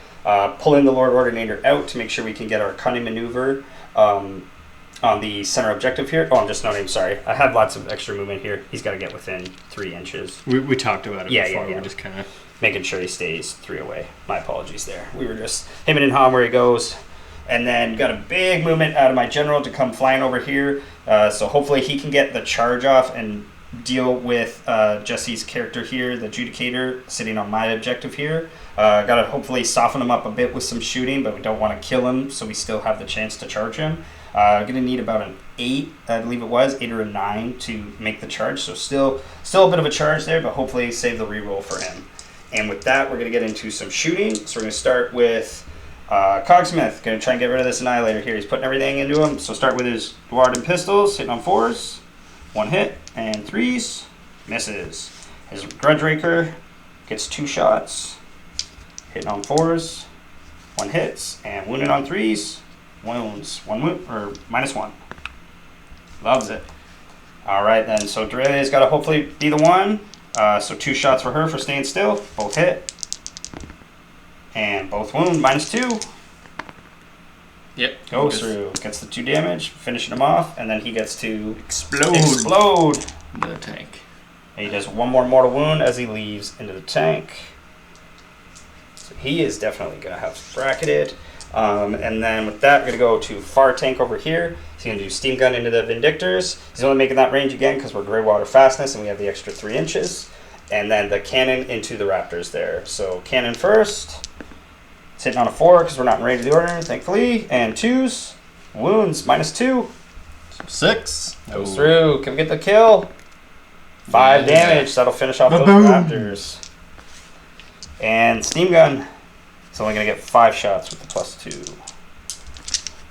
Speaker 1: Pulling the Lord Ordinator out to make sure we can get our Cunning Maneuver on the center objective here. Oh, I'm just noting, sorry. I have lots of extra movement here. He's got to get within 3 inches.
Speaker 3: We talked about it before.
Speaker 1: Yeah.
Speaker 3: We're just kind of...
Speaker 1: Making sure he stays 3 away. My apologies there. We were just hemming and hawing where he goes. And then got a big movement out of my general to come flying over here. So hopefully he can get the charge off and deal with Jesse's character here, the Judicator, sitting on my objective here. Got to hopefully soften him up a bit with some shooting, but we don't want to kill him, so we still have the chance to charge him. Going to need about an 8, I believe it was, 8 or a 9 to make the charge. So still a bit of a charge there, but hopefully save the reroll for him. And with that, we're going to get into some shooting. So we're going to start with Cogsmith. Going to try and get rid of this Annihilator here. He's putting everything into him. So start with his Dwarden pistols, hitting on 4s. 1 hit, and 3s. Misses. His Grudge Raker gets 2 shots. Hitting on 4s. 1 hits. And wounded on 3s. Wounds. 1 wound, or -1. Loves it. Alright then, so Dorelia's got to hopefully be the one. So 2 shots for her for staying still. Both hit. And both wound, -2.
Speaker 3: Yep.
Speaker 1: Goes through. Gets the 2 damage, finishing him off, and then he gets to
Speaker 3: explode the tank.
Speaker 1: And he does 1 more mortal wound as he leaves into the tank. So he is definitely going to have bracketed. And then with that, we're going to go to far tank over here. He's going to do steam gun into the Vindictors. He's only making that range again because we're gray water fastness and we have the extra 3 inches. And then the cannon into the Raptors there. So cannon first. It's hitting on a 4 because we're not in range of the order, thankfully. And 2s. Wounds, -2.
Speaker 3: 6.
Speaker 1: Goes through. Can we get the kill? 5 damage. That'll finish off those Raptors. And steam gun. It's only going to get 5 shots with the +2.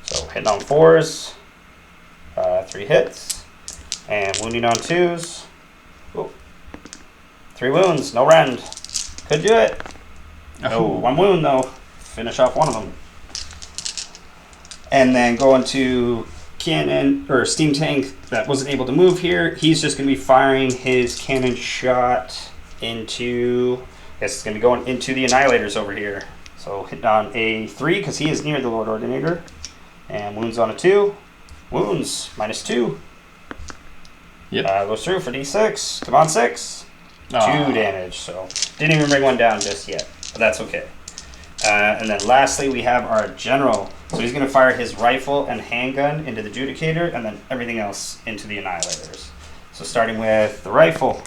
Speaker 1: So hitting on 4s. 3 hits. And wounding on 2s. Ooh. 3 wounds. No rend. Could do it. No, 1 wound though. Finish off 1 of them. And then going to cannon or steam tank that wasn't able to move here. He's just going to be firing his cannon shot into. I guess it's going to be going into the Annihilators over here. So hitting on a 3 because he is near the Lord Ordinator. And wounds on a 2. Wounds -2.
Speaker 3: Yep.
Speaker 1: Goes through for D6. Come on, 6. 2 damage. So didn't even bring 1 down just yet, but that's okay. And then lastly, we have our general. So he's going to fire his rifle and handgun into the Judicator, and then everything else into the Annihilators. So starting with the rifle.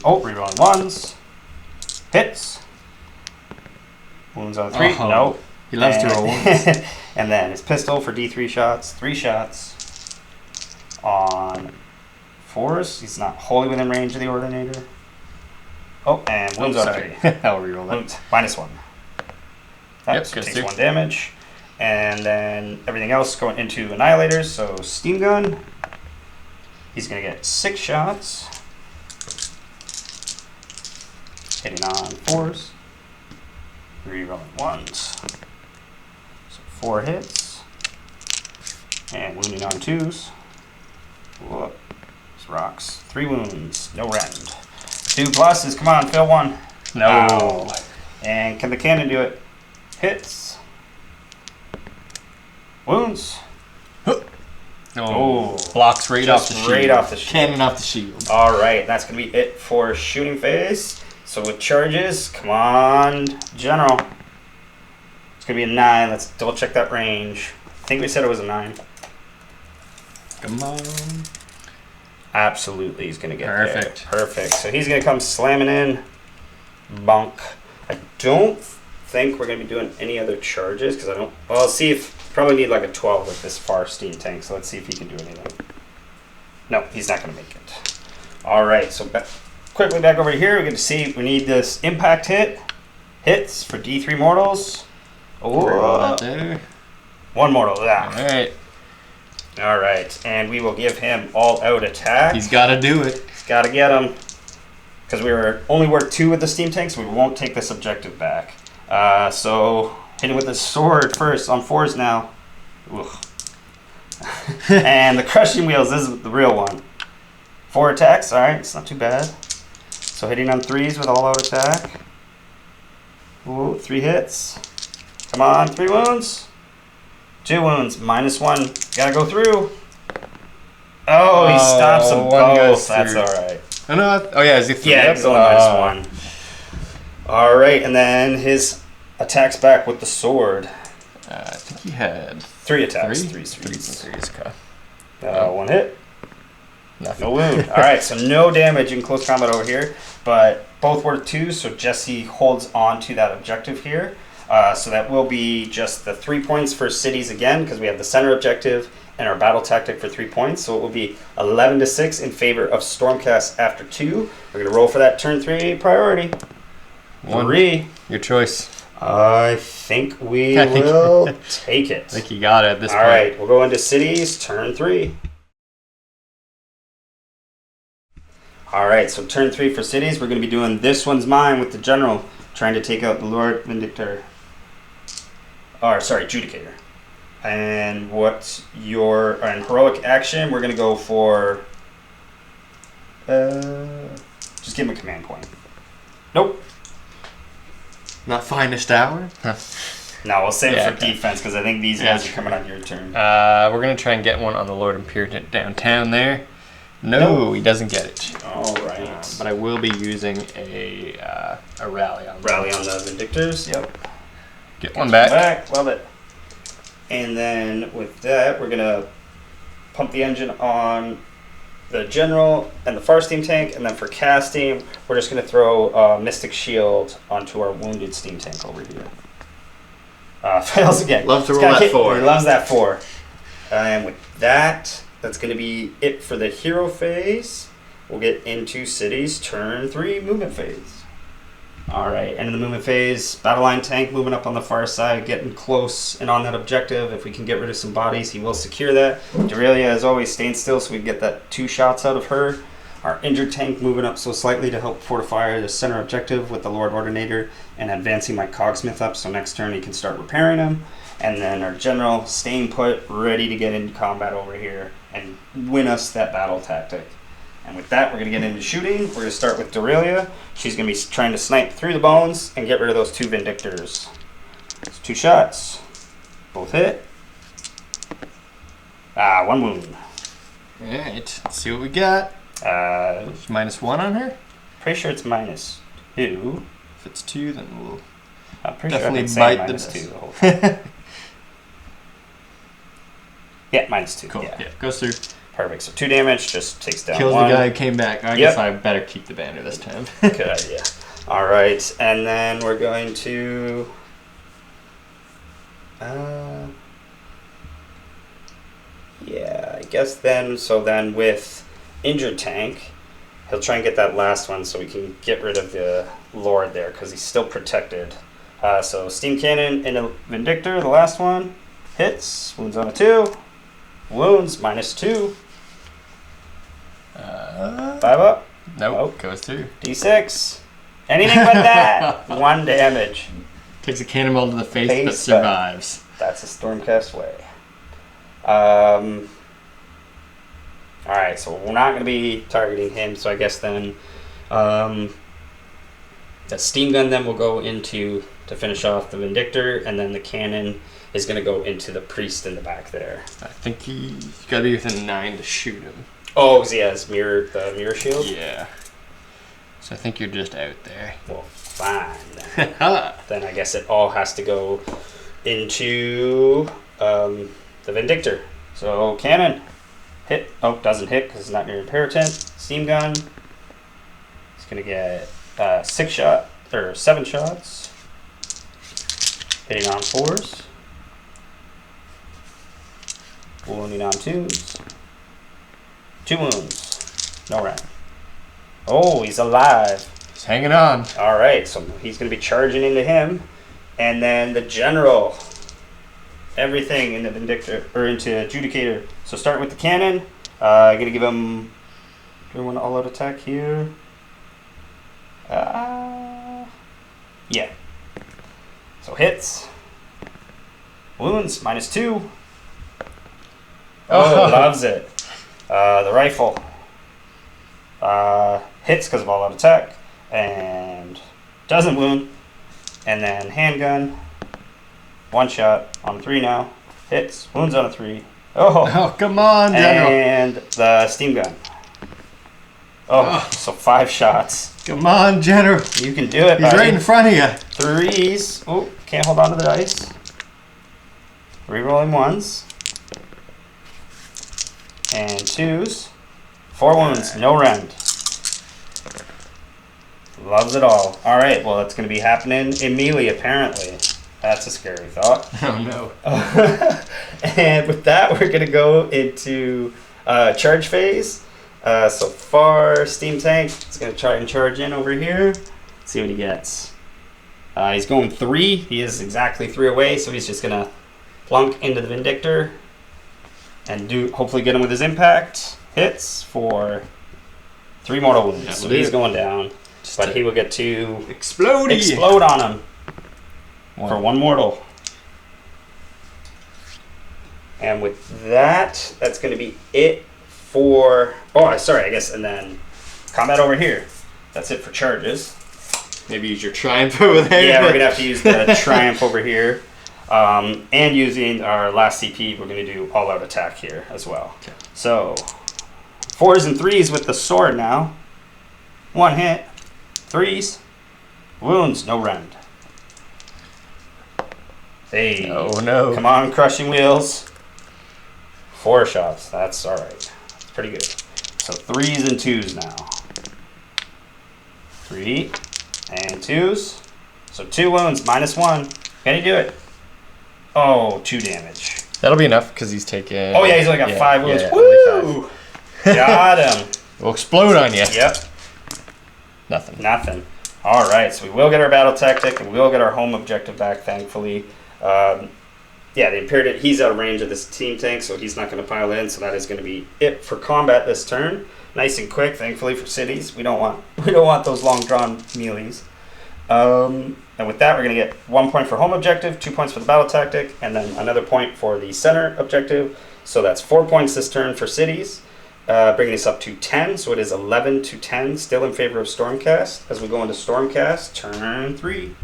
Speaker 1: Oh, rerolling 1s. Hits. Wounds on 3. No.
Speaker 3: He loves to roll 1s.
Speaker 1: And then his pistol for D3 shots. 3 shots on 4s. He's not wholly within range of the Ordinator. Oh, and wounds on 3.
Speaker 3: I'll reroll that.
Speaker 1: Wounds, -1. That takes 1 damage. And then everything else going into Annihilators. So steam gun. He's going to get 6 shots. Hitting on 4s. Rerolling 1s. So 4 hits. And wounding on 2s. Whoop. This rocks. 3 wounds. No rend. 2 pluses. Come on, fill 1. No. And can the cannon do it? Hits. Wounds.
Speaker 3: Oh. Blocks right off the shield.
Speaker 1: Right off the shield.
Speaker 3: Cannon off the shield.
Speaker 1: All right. That's going to be it for shooting phase. So with charges, come on, General. It's going to be a 9. Let's double check that range. I think we said it was a 9.
Speaker 3: Come on.
Speaker 1: Absolutely, he's going to get
Speaker 3: perfect.
Speaker 1: There. Perfect. So he's going to come slamming in. Bonk. I don't think we're going to be doing any other charges because I don't. Well, let's see if. Probably need like a 12 with this far steam tank. So let's see if he can do anything. No, he's not going to make it. All right. So quickly back over here. We're going to see. We need this impact hit. Hits for D3 mortals. Oh,
Speaker 3: there.
Speaker 1: 1 mortal. Yeah.
Speaker 3: All right.
Speaker 1: All right, and we will give him all-out attack.
Speaker 3: He's got to do it.
Speaker 1: He's got to get him. Because we were only work 2 with the steam tank, so we won't take this objective back. So hit him with the sword first on 4s now. And the crushing wheels, this is the real one. 4 attacks, all right, it's not too bad. So hitting on 3s with all-out attack. Ooh, 3 hits. Come on, 3 wounds. 2 wounds, -1. Gotta go through. Oh, he stops them both. That's all right.
Speaker 3: Oh, no, oh, yeah, is he 3?
Speaker 1: Yeah, it's only -1. All right, and then his attacks back with the sword.
Speaker 3: I think he had
Speaker 1: 3 attacks.
Speaker 3: 3?
Speaker 1: 3
Speaker 3: 3s.
Speaker 1: Okay. 1 hit.
Speaker 3: Nothing.
Speaker 1: No wound. All right, so no damage in close combat over here, but both worth 2, so Jesse holds on to that objective here. So that will be just the 3 points for cities again, because we have the center objective and our battle tactic for 3 points. So it will be 11-6 in favor of Stormcast after 2. We're going to roll for that turn 3 priority. 3.
Speaker 3: Your choice.
Speaker 1: I think we will take it.
Speaker 3: I think you got it at this point.
Speaker 1: All right, we'll go into cities, turn 3. All right, so turn 3 for cities. We're going to be doing This One's Mine with the general, trying to take out the Lord Vindictor. Or, sorry, Judicator. And what's your heroic action? We're going to go for... just give him a command point. Nope.
Speaker 3: Not finest hour?
Speaker 1: No, we'll save it for
Speaker 3: okay.
Speaker 1: defense because I think these guys are coming on your turn.
Speaker 3: We're going to try and get one on the Lord Imperial downtown there. No, he doesn't get it.
Speaker 1: All right.
Speaker 3: But I will be using a rally on
Speaker 1: the Vindictors. Yep.
Speaker 3: Get one back.
Speaker 1: Love it. And then with that, we're going to pump the engine on the general and the far steam tank. And then for casting, we're just going to throw Mystic Shield onto our wounded steam tank over here. Fails again.
Speaker 3: Love to roll that 4.
Speaker 1: He loves that 4. And with that, that's going to be it for the hero phase. We'll get into cities turn 3 movement phase. All right, end of the movement phase. Battle line tank moving up on the far side, getting close and on that objective. If we can get rid of some bodies, he will secure that. Dorelia, as always, staying still so we can get that 2 shots out of her. Our injured tank moving up so slightly to help fortify the center objective with the Lord Ordinator and advancing my Cogsmith up so next turn he can start repairing him. And then our general staying put, ready to get into combat over here and win us that battle tactic. And with that, we're going to get into shooting. We're going to start with Dorelia. She's going to be trying to snipe through the bones and get rid of those 2 Vindictors. It's 2 shots. Both hit. 1 wound.
Speaker 3: Alright, let's see what we got. It's -1 on her?
Speaker 1: Pretty sure it's -2.
Speaker 3: If it's 2, then we'll
Speaker 1: I'm pretty
Speaker 3: definitely
Speaker 1: sure I've
Speaker 3: bite
Speaker 1: been
Speaker 3: the
Speaker 1: saying -2 the whole time. Yeah, -2.
Speaker 3: Cool.
Speaker 1: Yeah.
Speaker 3: Goes through.
Speaker 1: Perfect. So 2 damage, just takes down
Speaker 3: Kills
Speaker 1: 1.
Speaker 3: the guy who came back. I guess I better keep the banner this time.
Speaker 1: Good idea. All right, and then we're going to... yeah, I guess then, so then with injured tank, he'll try and get that last one so we can get rid of the Lord there because he's still protected. So steam cannon and a Vindictor, the last one, hits, wounds on a 2, wounds -2. 5 up.
Speaker 3: Nope. Goes through.
Speaker 1: D6. Anything but that. 1 damage.
Speaker 3: Takes a cannonball to the face but survives.
Speaker 1: That's a Stormcast way. Alright, so we're not going to be targeting him, so I guess then the steam gun then will go into to finish off the Vindictor, and then the cannon is going to go into the priest in the back there.
Speaker 3: I think he's got to be within 9 to shoot him.
Speaker 1: Oh, because he has the mirror shield?
Speaker 3: Yeah. So I think you're just out there.
Speaker 1: Well, fine. Then I guess it all has to go into the Vindictor. So cannon. Hit. Oh, doesn't hit because it's not near Imperatant. Steam gun. It's going to get 7 shots. Hitting on 4s. Wounding on 2s. 2 wounds. No round. Oh, he's alive.
Speaker 3: He's hanging on.
Speaker 1: All right, so he's going to be charging into him. And then the general. Everything in the Vindictor, or into Adjudicator. So start with the cannon. I'm going to give him... do I want to all-out attack here? Yeah. So hits. Wounds, -2. Oh, loves it. The rifle hits because of all-out attack and doesn't wound. And then handgun, 1 shot on 3 now. Hits, wounds on a 3.
Speaker 3: Oh, come on, General.
Speaker 1: And the steam gun. So 5 shots.
Speaker 3: Come on, General.
Speaker 1: You can do it,
Speaker 3: He's
Speaker 1: buddy.
Speaker 3: right in front of you.
Speaker 1: 3s. Oh, can't hold on to the dice. Rerolling 1s. And 2s. 4 wounds, no rend. Loves it all. Alright, well, that's going to be happening immediately, apparently. That's a scary thought.
Speaker 3: Oh, no.
Speaker 1: And with that, we're going to go into charge phase. So far, Steam Tank is going to try and charge in over here. Let's see what he gets. He's going 3. He is exactly 3 away, so he's just going to plunk into the 3 mortal wounds.
Speaker 3: That'll
Speaker 1: So
Speaker 3: do
Speaker 1: he's
Speaker 3: it.
Speaker 1: going down. But he will get to
Speaker 3: Explode
Speaker 1: on him for 1 mortal. And with that, that's going to be it for... Oh, sorry, I guess. And then combat over here. That's it for charges.
Speaker 3: Maybe use your triumph over there.
Speaker 1: Yeah, we're going to have to use the triumph over here. And using our last CP, we're going to do all-out attack here as well.
Speaker 3: Okay.
Speaker 1: So, 4s and 3s with the sword now. 1 hit. 3s. Wounds, no rend. Hey.
Speaker 3: Oh, no.
Speaker 1: Come on, crushing wheels. 4 shots. That's alright. That's pretty good. So 3s and 2s now. 3 and 2s. So 2 wounds, -1. Can he do it? Oh, 2 damage.
Speaker 3: That'll be enough because he's taking...
Speaker 1: Oh, yeah, he's only got 5 wounds.
Speaker 3: Yeah,
Speaker 1: Woo! Got him.
Speaker 3: We'll explode on you.
Speaker 1: Yep. Nothing. Alright, so we will get our battle tactic and we will get our home objective back, thankfully. Yeah, the Imperative, he's out of range of this team tank, so he's not going to pile in. So that is going to be it for combat this turn. Nice and quick, thankfully for cities. We don't want those long drawn melees. And with that, we're going to get 1 point for home objective, 2 points for the battle tactic, and then another point for the center objective. So that's 4 points this turn for cities, bringing us up to 10. So it is 11 to 10, still in favor of Stormcast as we go into Stormcast turn 3.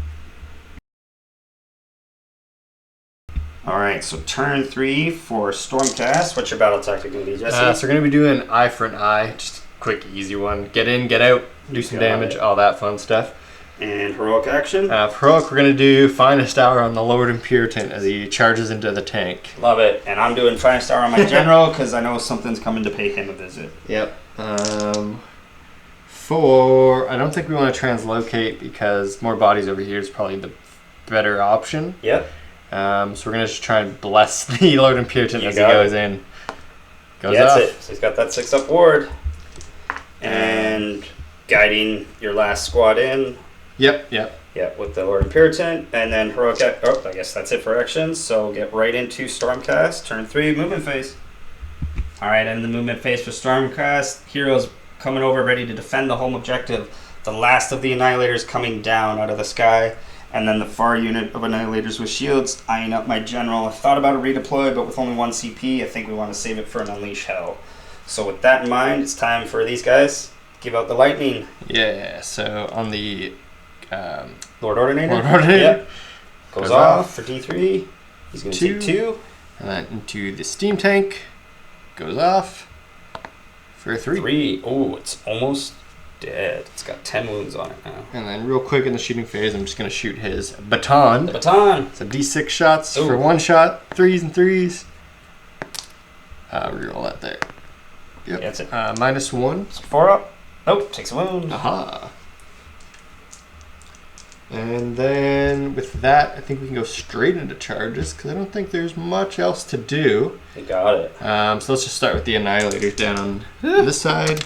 Speaker 1: All right, so turn 3 for Stormcast. What's your battle tactic going to be, Jesse?
Speaker 3: So we're going to be doing eye for an eye. Just a quick, easy one. Get in, get out, do some damage, all that fun stuff.
Speaker 1: And heroic action?
Speaker 3: For heroic, we're going to do Finest Hour on the Lord Imperative as he charges into the tank.
Speaker 1: Love it. And I'm doing Finest Hour on my general because I know something's coming to pay him a visit.
Speaker 3: Yep. I don't think we want to translocate because more bodies over here is probably the better option.
Speaker 1: Yep.
Speaker 3: So we're going to just try and bless the Lord Imperative as he goes in. Goes
Speaker 1: that's
Speaker 3: off.
Speaker 1: it. So he's got that 6-up ward. And guiding your last squad in.
Speaker 3: Yep.
Speaker 1: Yep, with the Lord Imperative. And then heroic... I guess that's it for actions. So get right into Stormcast. Turn 3, movement phase. Alright, and the movement phase for Stormcast. Heroes coming over, ready to defend the home objective. The last of the Annihilators coming down out of the sky. And then the far unit of Annihilators with shields, eyeing up my general. I thought about a redeploy, but with only 1 CP, I think we want to save it for an Unleash Hell. So with that in mind, it's time for these guys. Give out the lightning.
Speaker 3: Yeah, so on the...
Speaker 1: Lord Ordinator?
Speaker 3: Yep.
Speaker 1: Goes off for D3. He's going to take 2.
Speaker 3: And then into the steam tank. Goes off for 3.
Speaker 1: 3. Oh, it's almost dead. It's got 10 wounds on it now.
Speaker 3: And then real quick in the shooting phase, I'm just going to shoot his baton.
Speaker 1: The baton.
Speaker 3: So D6 shots
Speaker 1: Ooh.
Speaker 3: for 1 shot. 3s and 3s. Reroll that there. Yep.
Speaker 1: Yeah, that's it.
Speaker 3: -1.
Speaker 1: 4 up. Nope, takes a wound.
Speaker 3: Aha. And then with that, I think we can go straight into charges because I don't think there's much else to do.
Speaker 1: You got it.
Speaker 3: So let's just start with the Annihilators down on this side.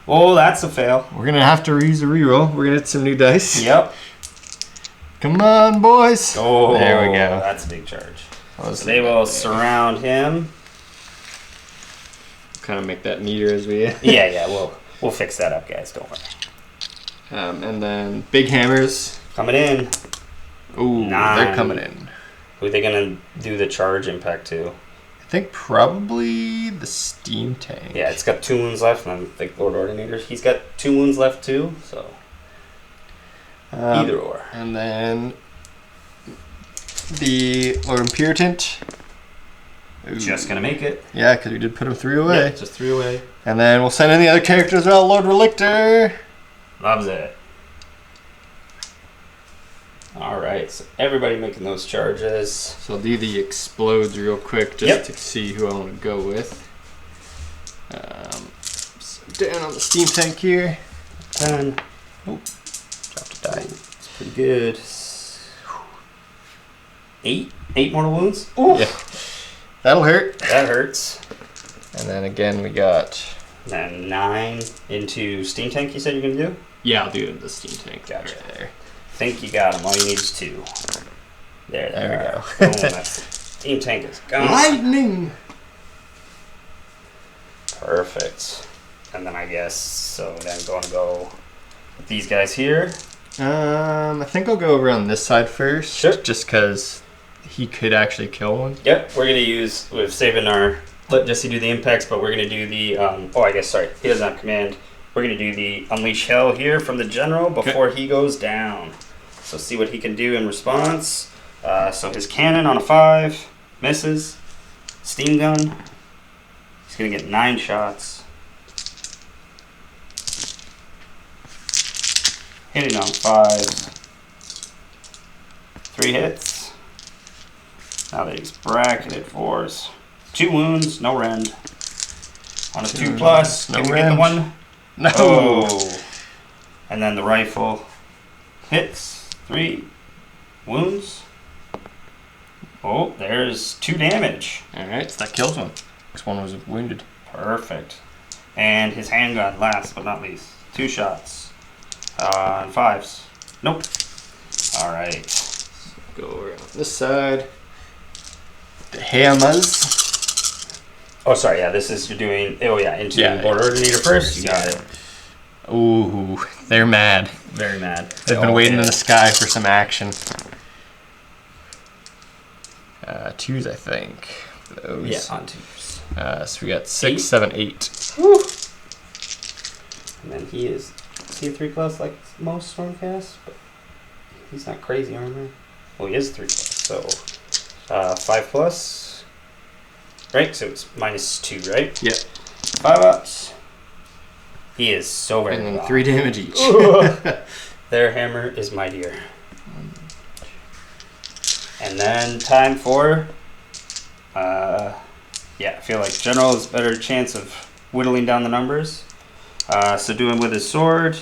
Speaker 1: Oh, that's a fail.
Speaker 3: We're going to have to use a reroll. We're going to hit some new dice.
Speaker 1: Yep.
Speaker 3: Come on, boys.
Speaker 1: Oh,
Speaker 3: there we go.
Speaker 1: That's a big charge.
Speaker 3: So
Speaker 1: they will surround him.
Speaker 3: Kind of make that neater as we...
Speaker 1: yeah, we'll fix that up, guys. Don't worry.
Speaker 3: And then big hammers.
Speaker 1: Coming in.
Speaker 3: Ooh,
Speaker 1: 9.
Speaker 3: they're coming in.
Speaker 1: Who are they going to do the charge impact to?
Speaker 3: I think probably the steam tank.
Speaker 1: Yeah, it's got 2 wounds left, and I think Lord Ordinator, he's got 2 wounds left too, so either or.
Speaker 3: And then the Lord Imperative.
Speaker 1: Just going to make it.
Speaker 3: Yeah, because we did put him 3 away.
Speaker 1: Yeah, just 3 away.
Speaker 3: And then we'll send in the other character as well, Lord Relictor.
Speaker 1: Loves it. Alright, so everybody making those charges.
Speaker 3: So I'll do the explodes real quick just to see who I want to go with. So down on the steam tank here.
Speaker 1: 10. Oh, dropped a die. It's pretty good. 8 mortal wounds. Ooh.
Speaker 3: Yeah. That'll hurt.
Speaker 1: That hurts.
Speaker 3: And then again we got...
Speaker 1: Then 9 into steam tank you said you're going to do?
Speaker 3: Yeah, I'll do it in the steam tank.
Speaker 1: Gotcha.
Speaker 3: Right there.
Speaker 1: Think you got him. All you need is 2. There
Speaker 3: we go.
Speaker 1: Boom, that's steam tank is gone.
Speaker 3: Lightning!
Speaker 1: Perfect. And then I guess, so then going to go with these guys here.
Speaker 3: I think I'll go over on this side first.
Speaker 1: Sure.
Speaker 3: Just because he could actually kill one.
Speaker 1: Yep, we're going to use, we're saving our, let Jesse do the impacts, but we're going to do the, he doesn't have command. We're going to do the Unleash Hell here from the general before he goes down. So see what he can do in response. So his cannon on a 5, misses. Steam gun, he's going to get 9 shots. Hitting on 5s. 3 hits. Now that he's bracketed 4s. 2 wounds, no rend. On a 2 plus,
Speaker 3: no
Speaker 1: can we
Speaker 3: rend.
Speaker 1: get the 1?
Speaker 3: No.
Speaker 1: Oh. And then the rifle hits. 3 wounds. Oh, there's 2 damage.
Speaker 3: Alright, so that kills one. This one was wounded.
Speaker 1: Perfect. And his handgun, last but not least. 2 shots. And 5s. Nope. Alright.
Speaker 3: Go around this side. The hammers.
Speaker 1: Oh, sorry, yeah, this is, you're doing, into Border Ordinator first. You got it.
Speaker 3: Ooh, they're mad.
Speaker 1: Very mad.
Speaker 3: They've been waiting in the sky for some action. 2s, I think. Those.
Speaker 1: Yeah, on 2s.
Speaker 3: So we got 6, 7, 8.
Speaker 1: Woo! And then he is he a 3 plus like most Stormcast? But he's not crazy armor. Well, he is 3 plus, so 5 plus. Right, so it's -2, right?
Speaker 3: Yeah.
Speaker 1: 5 ups. He is so very
Speaker 3: And then
Speaker 1: long.
Speaker 3: 3 damage each.
Speaker 1: Their hammer is mightier. And then time for, I feel like General has a better chance of whittling down the numbers. So doing with his sword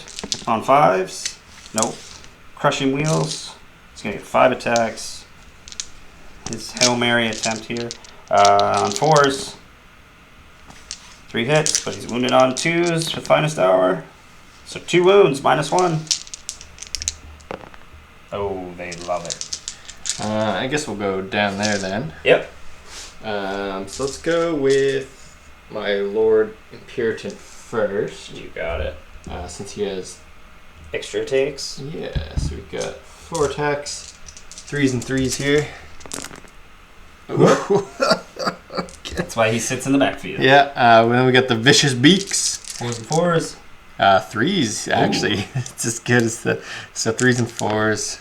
Speaker 1: on 5s. Nope. Crushing wheels. He's going to get 5 attacks. His Hail Mary attempt here. On 4s. 3 hits, but he's wounded on 2s with finest hour. So 2 wounds, -1. Oh, they love it.
Speaker 3: I guess we'll go down there then.
Speaker 1: Yep.
Speaker 3: So let's go with my Lord Imperator first.
Speaker 1: You got it.
Speaker 3: Since he has...
Speaker 1: Extra takes.
Speaker 3: Yeah, so we've got 4 attacks. 3s and 3s here.
Speaker 1: That's why he sits in the backfield.
Speaker 3: Yeah, then we got the Vicious Beaks.
Speaker 1: 4s and 4s.
Speaker 3: 3s, actually. It's as good as the... So 3s and 4s.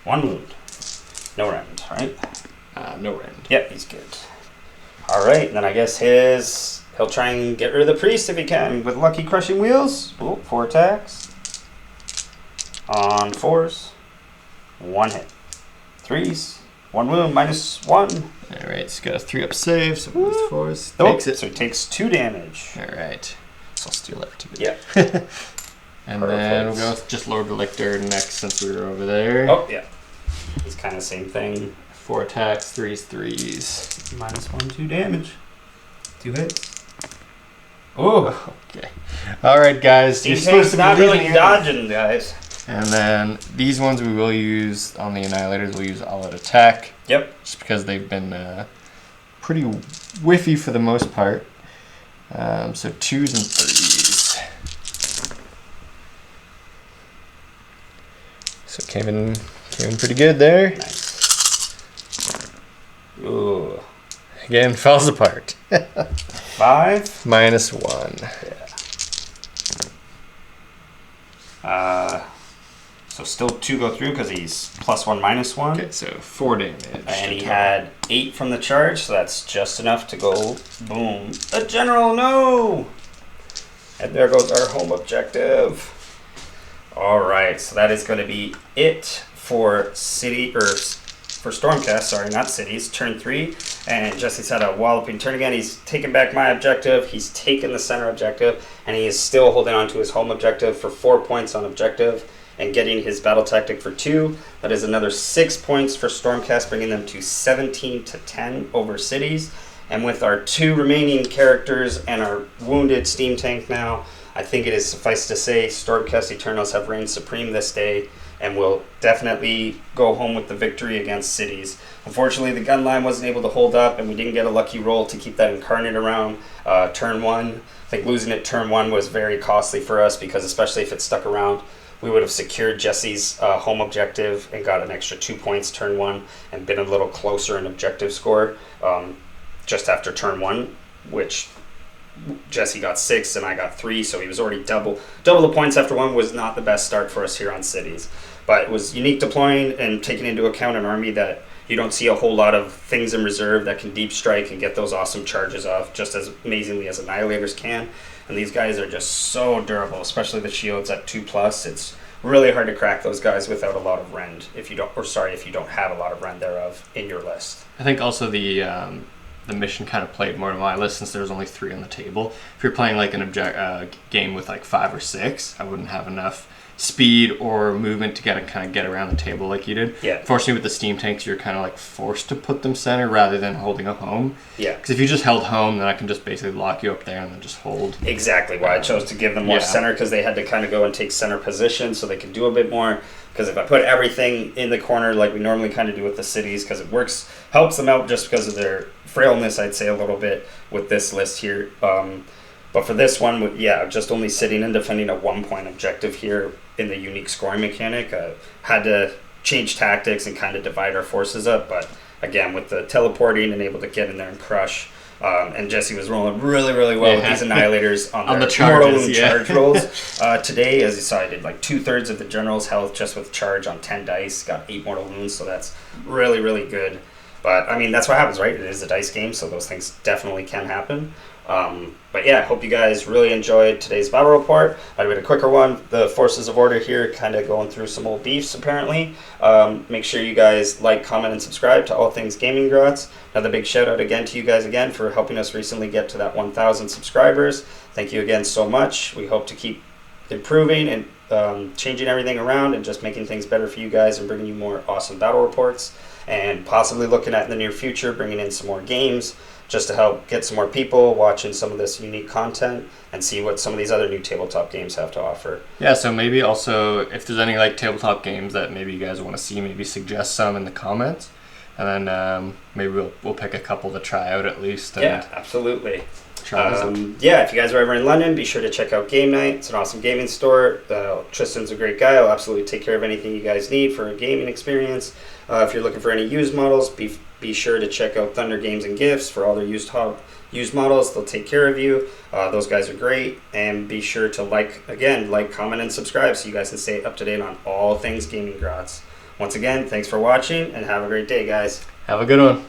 Speaker 1: 1 wound. No rend, right?
Speaker 3: No rend.
Speaker 1: Yep, he's good. Alright, and then I guess he'll try and get rid of the priest if he can with lucky crushing wheels. Oh, 4 attacks. On 4s. 1 hit. 3s. 1 wound, -1.
Speaker 3: Alright, so got a 3-up save, so with 4s.
Speaker 1: Oh,
Speaker 3: Takes it.
Speaker 1: so he takes 2 damage.
Speaker 3: Alright. So I'll steal that too.
Speaker 1: Yeah.
Speaker 3: And then we'll go with just Lord Elector next since we were over there.
Speaker 1: Oh, yeah. It's kind of same thing.
Speaker 3: 4 attacks, 3s, 3s.
Speaker 1: -1, 2 damage. 2 hits. Oh.
Speaker 3: Okay. Alright, guys. You're supposed to be
Speaker 1: not really
Speaker 3: leaving
Speaker 1: dodging, guys.
Speaker 3: And then these ones we will use on the Annihilators. We'll use all out attack.
Speaker 1: Yep.
Speaker 3: Just because they've been pretty whiffy for the most part. So 2s and 3s. So came in pretty good there.
Speaker 1: Nice. Ooh.
Speaker 3: Again, falls apart.
Speaker 1: 5.
Speaker 3: -1.
Speaker 1: Yeah. So still 2 go through because he's +1, -1.
Speaker 3: Okay, so 4 damage.
Speaker 1: And he had 8 from the charge, so that's just enough to go boom. The general, no! And there goes our home objective. Alright, so that is going to be it for for Stormcast, sorry, not cities, turn 3. And Jesse's had a walloping turn again. He's taken back my objective, he's taken the center objective, and he is still holding on to his home objective for 4 points on objective and getting his battle tactic for 2. That is another 6 points for Stormcast, bringing them to 17-10 over cities. And with our 2 remaining characters and our wounded steam tank now, I think it is suffice to say Stormcast Eternals have reigned supreme this day, and we'll definitely go home with the victory against cities. Unfortunately, the gun line wasn't able to hold up, and we didn't get a lucky roll to keep that incarnate around turn 1. I think losing it turn 1 was very costly for us, because especially if it stuck around, we would have secured Jesse's home objective and got an extra 2 points turn 1 and been a little closer in objective score just after turn 1, which Jesse got 6 and I got 3, so he was already double the points after 1. Was not the best start for us here on cities, but it was unique deploying and taking into account an army that you don't see a whole lot of things in reserve that can deep strike and get those awesome charges off just as amazingly as Annihilators can. And these guys are just so durable, especially the shields at 2+. It's really hard to crack those guys without a lot of rend if you don't have a lot of rend thereof in your list.
Speaker 3: I think also the mission kind of played more to my list since there was only 3 on the table. If you're playing like an game with like 5 or 6, I wouldn't have enough speed or movement to kind of get around the table like you did.
Speaker 1: Yeah.
Speaker 3: Fortunately, with the steam tanks, you're kind of like forced to put them center rather than holding a home.
Speaker 1: Yeah.
Speaker 3: Because if you just held home, then I can just basically lock you up there and then just hold.
Speaker 1: Exactly why I chose to give them more center, because they had to kind of go and take center position so they could do a bit more. Because if I put everything in the corner like we normally kind of do with the cities, because it helps them out just because of their frailness, I'd say a little bit with this list here. But for this one, just only sitting and defending a 1-point objective here in the unique scoring mechanic, had to change tactics and kind of divide our forces up. But again, with the teleporting and able to get in there and crush, and Jesse was rolling really, really well with these Annihilators on the
Speaker 3: charges,
Speaker 1: mortal wound charge rolls. Today, as you saw, I did like 2/3 of the general's health just with charge on 10 dice, got 8 mortal wounds, so that's really, really good. But I mean, that's what happens, right? It is a dice game, so those things definitely can happen. But yeah, I hope you guys really enjoyed today's battle report. I did a quicker one. The Forces of Order here kind of going through some old beefs, apparently. Make sure you guys like, comment, and subscribe to All Things Gaming Grots. Another big shout out again to you guys again for helping us recently get to that 1,000 subscribers. Thank you again so much. We hope to keep improving and changing everything around and just making things better for you guys and bringing you more awesome battle reports, and possibly looking at in the near future bringing in some more games just to help get some more people watching some of this unique content and see what some of these other new tabletop games have to offer.
Speaker 3: Yeah, so maybe also if there's any like tabletop games that maybe you guys want to see, maybe suggest some in the comments, and then maybe we'll pick a couple to try out at least. And
Speaker 1: yeah, absolutely.
Speaker 3: Yeah,
Speaker 1: if you guys are ever in London, be sure to check out Game Night. It's an awesome gaming store. Tristan's a great guy. I'll absolutely take care of anything you guys need for a gaming experience. If you're looking for any used models, be sure to check out Thunder Games and Gifts for all their used models. They'll take care of you. Those guys are great. And be sure to like, comment, and subscribe so you guys can stay up to date on all things Gaming Grots. Once again, thanks for watching, and have a great day, guys.
Speaker 3: Have a good one.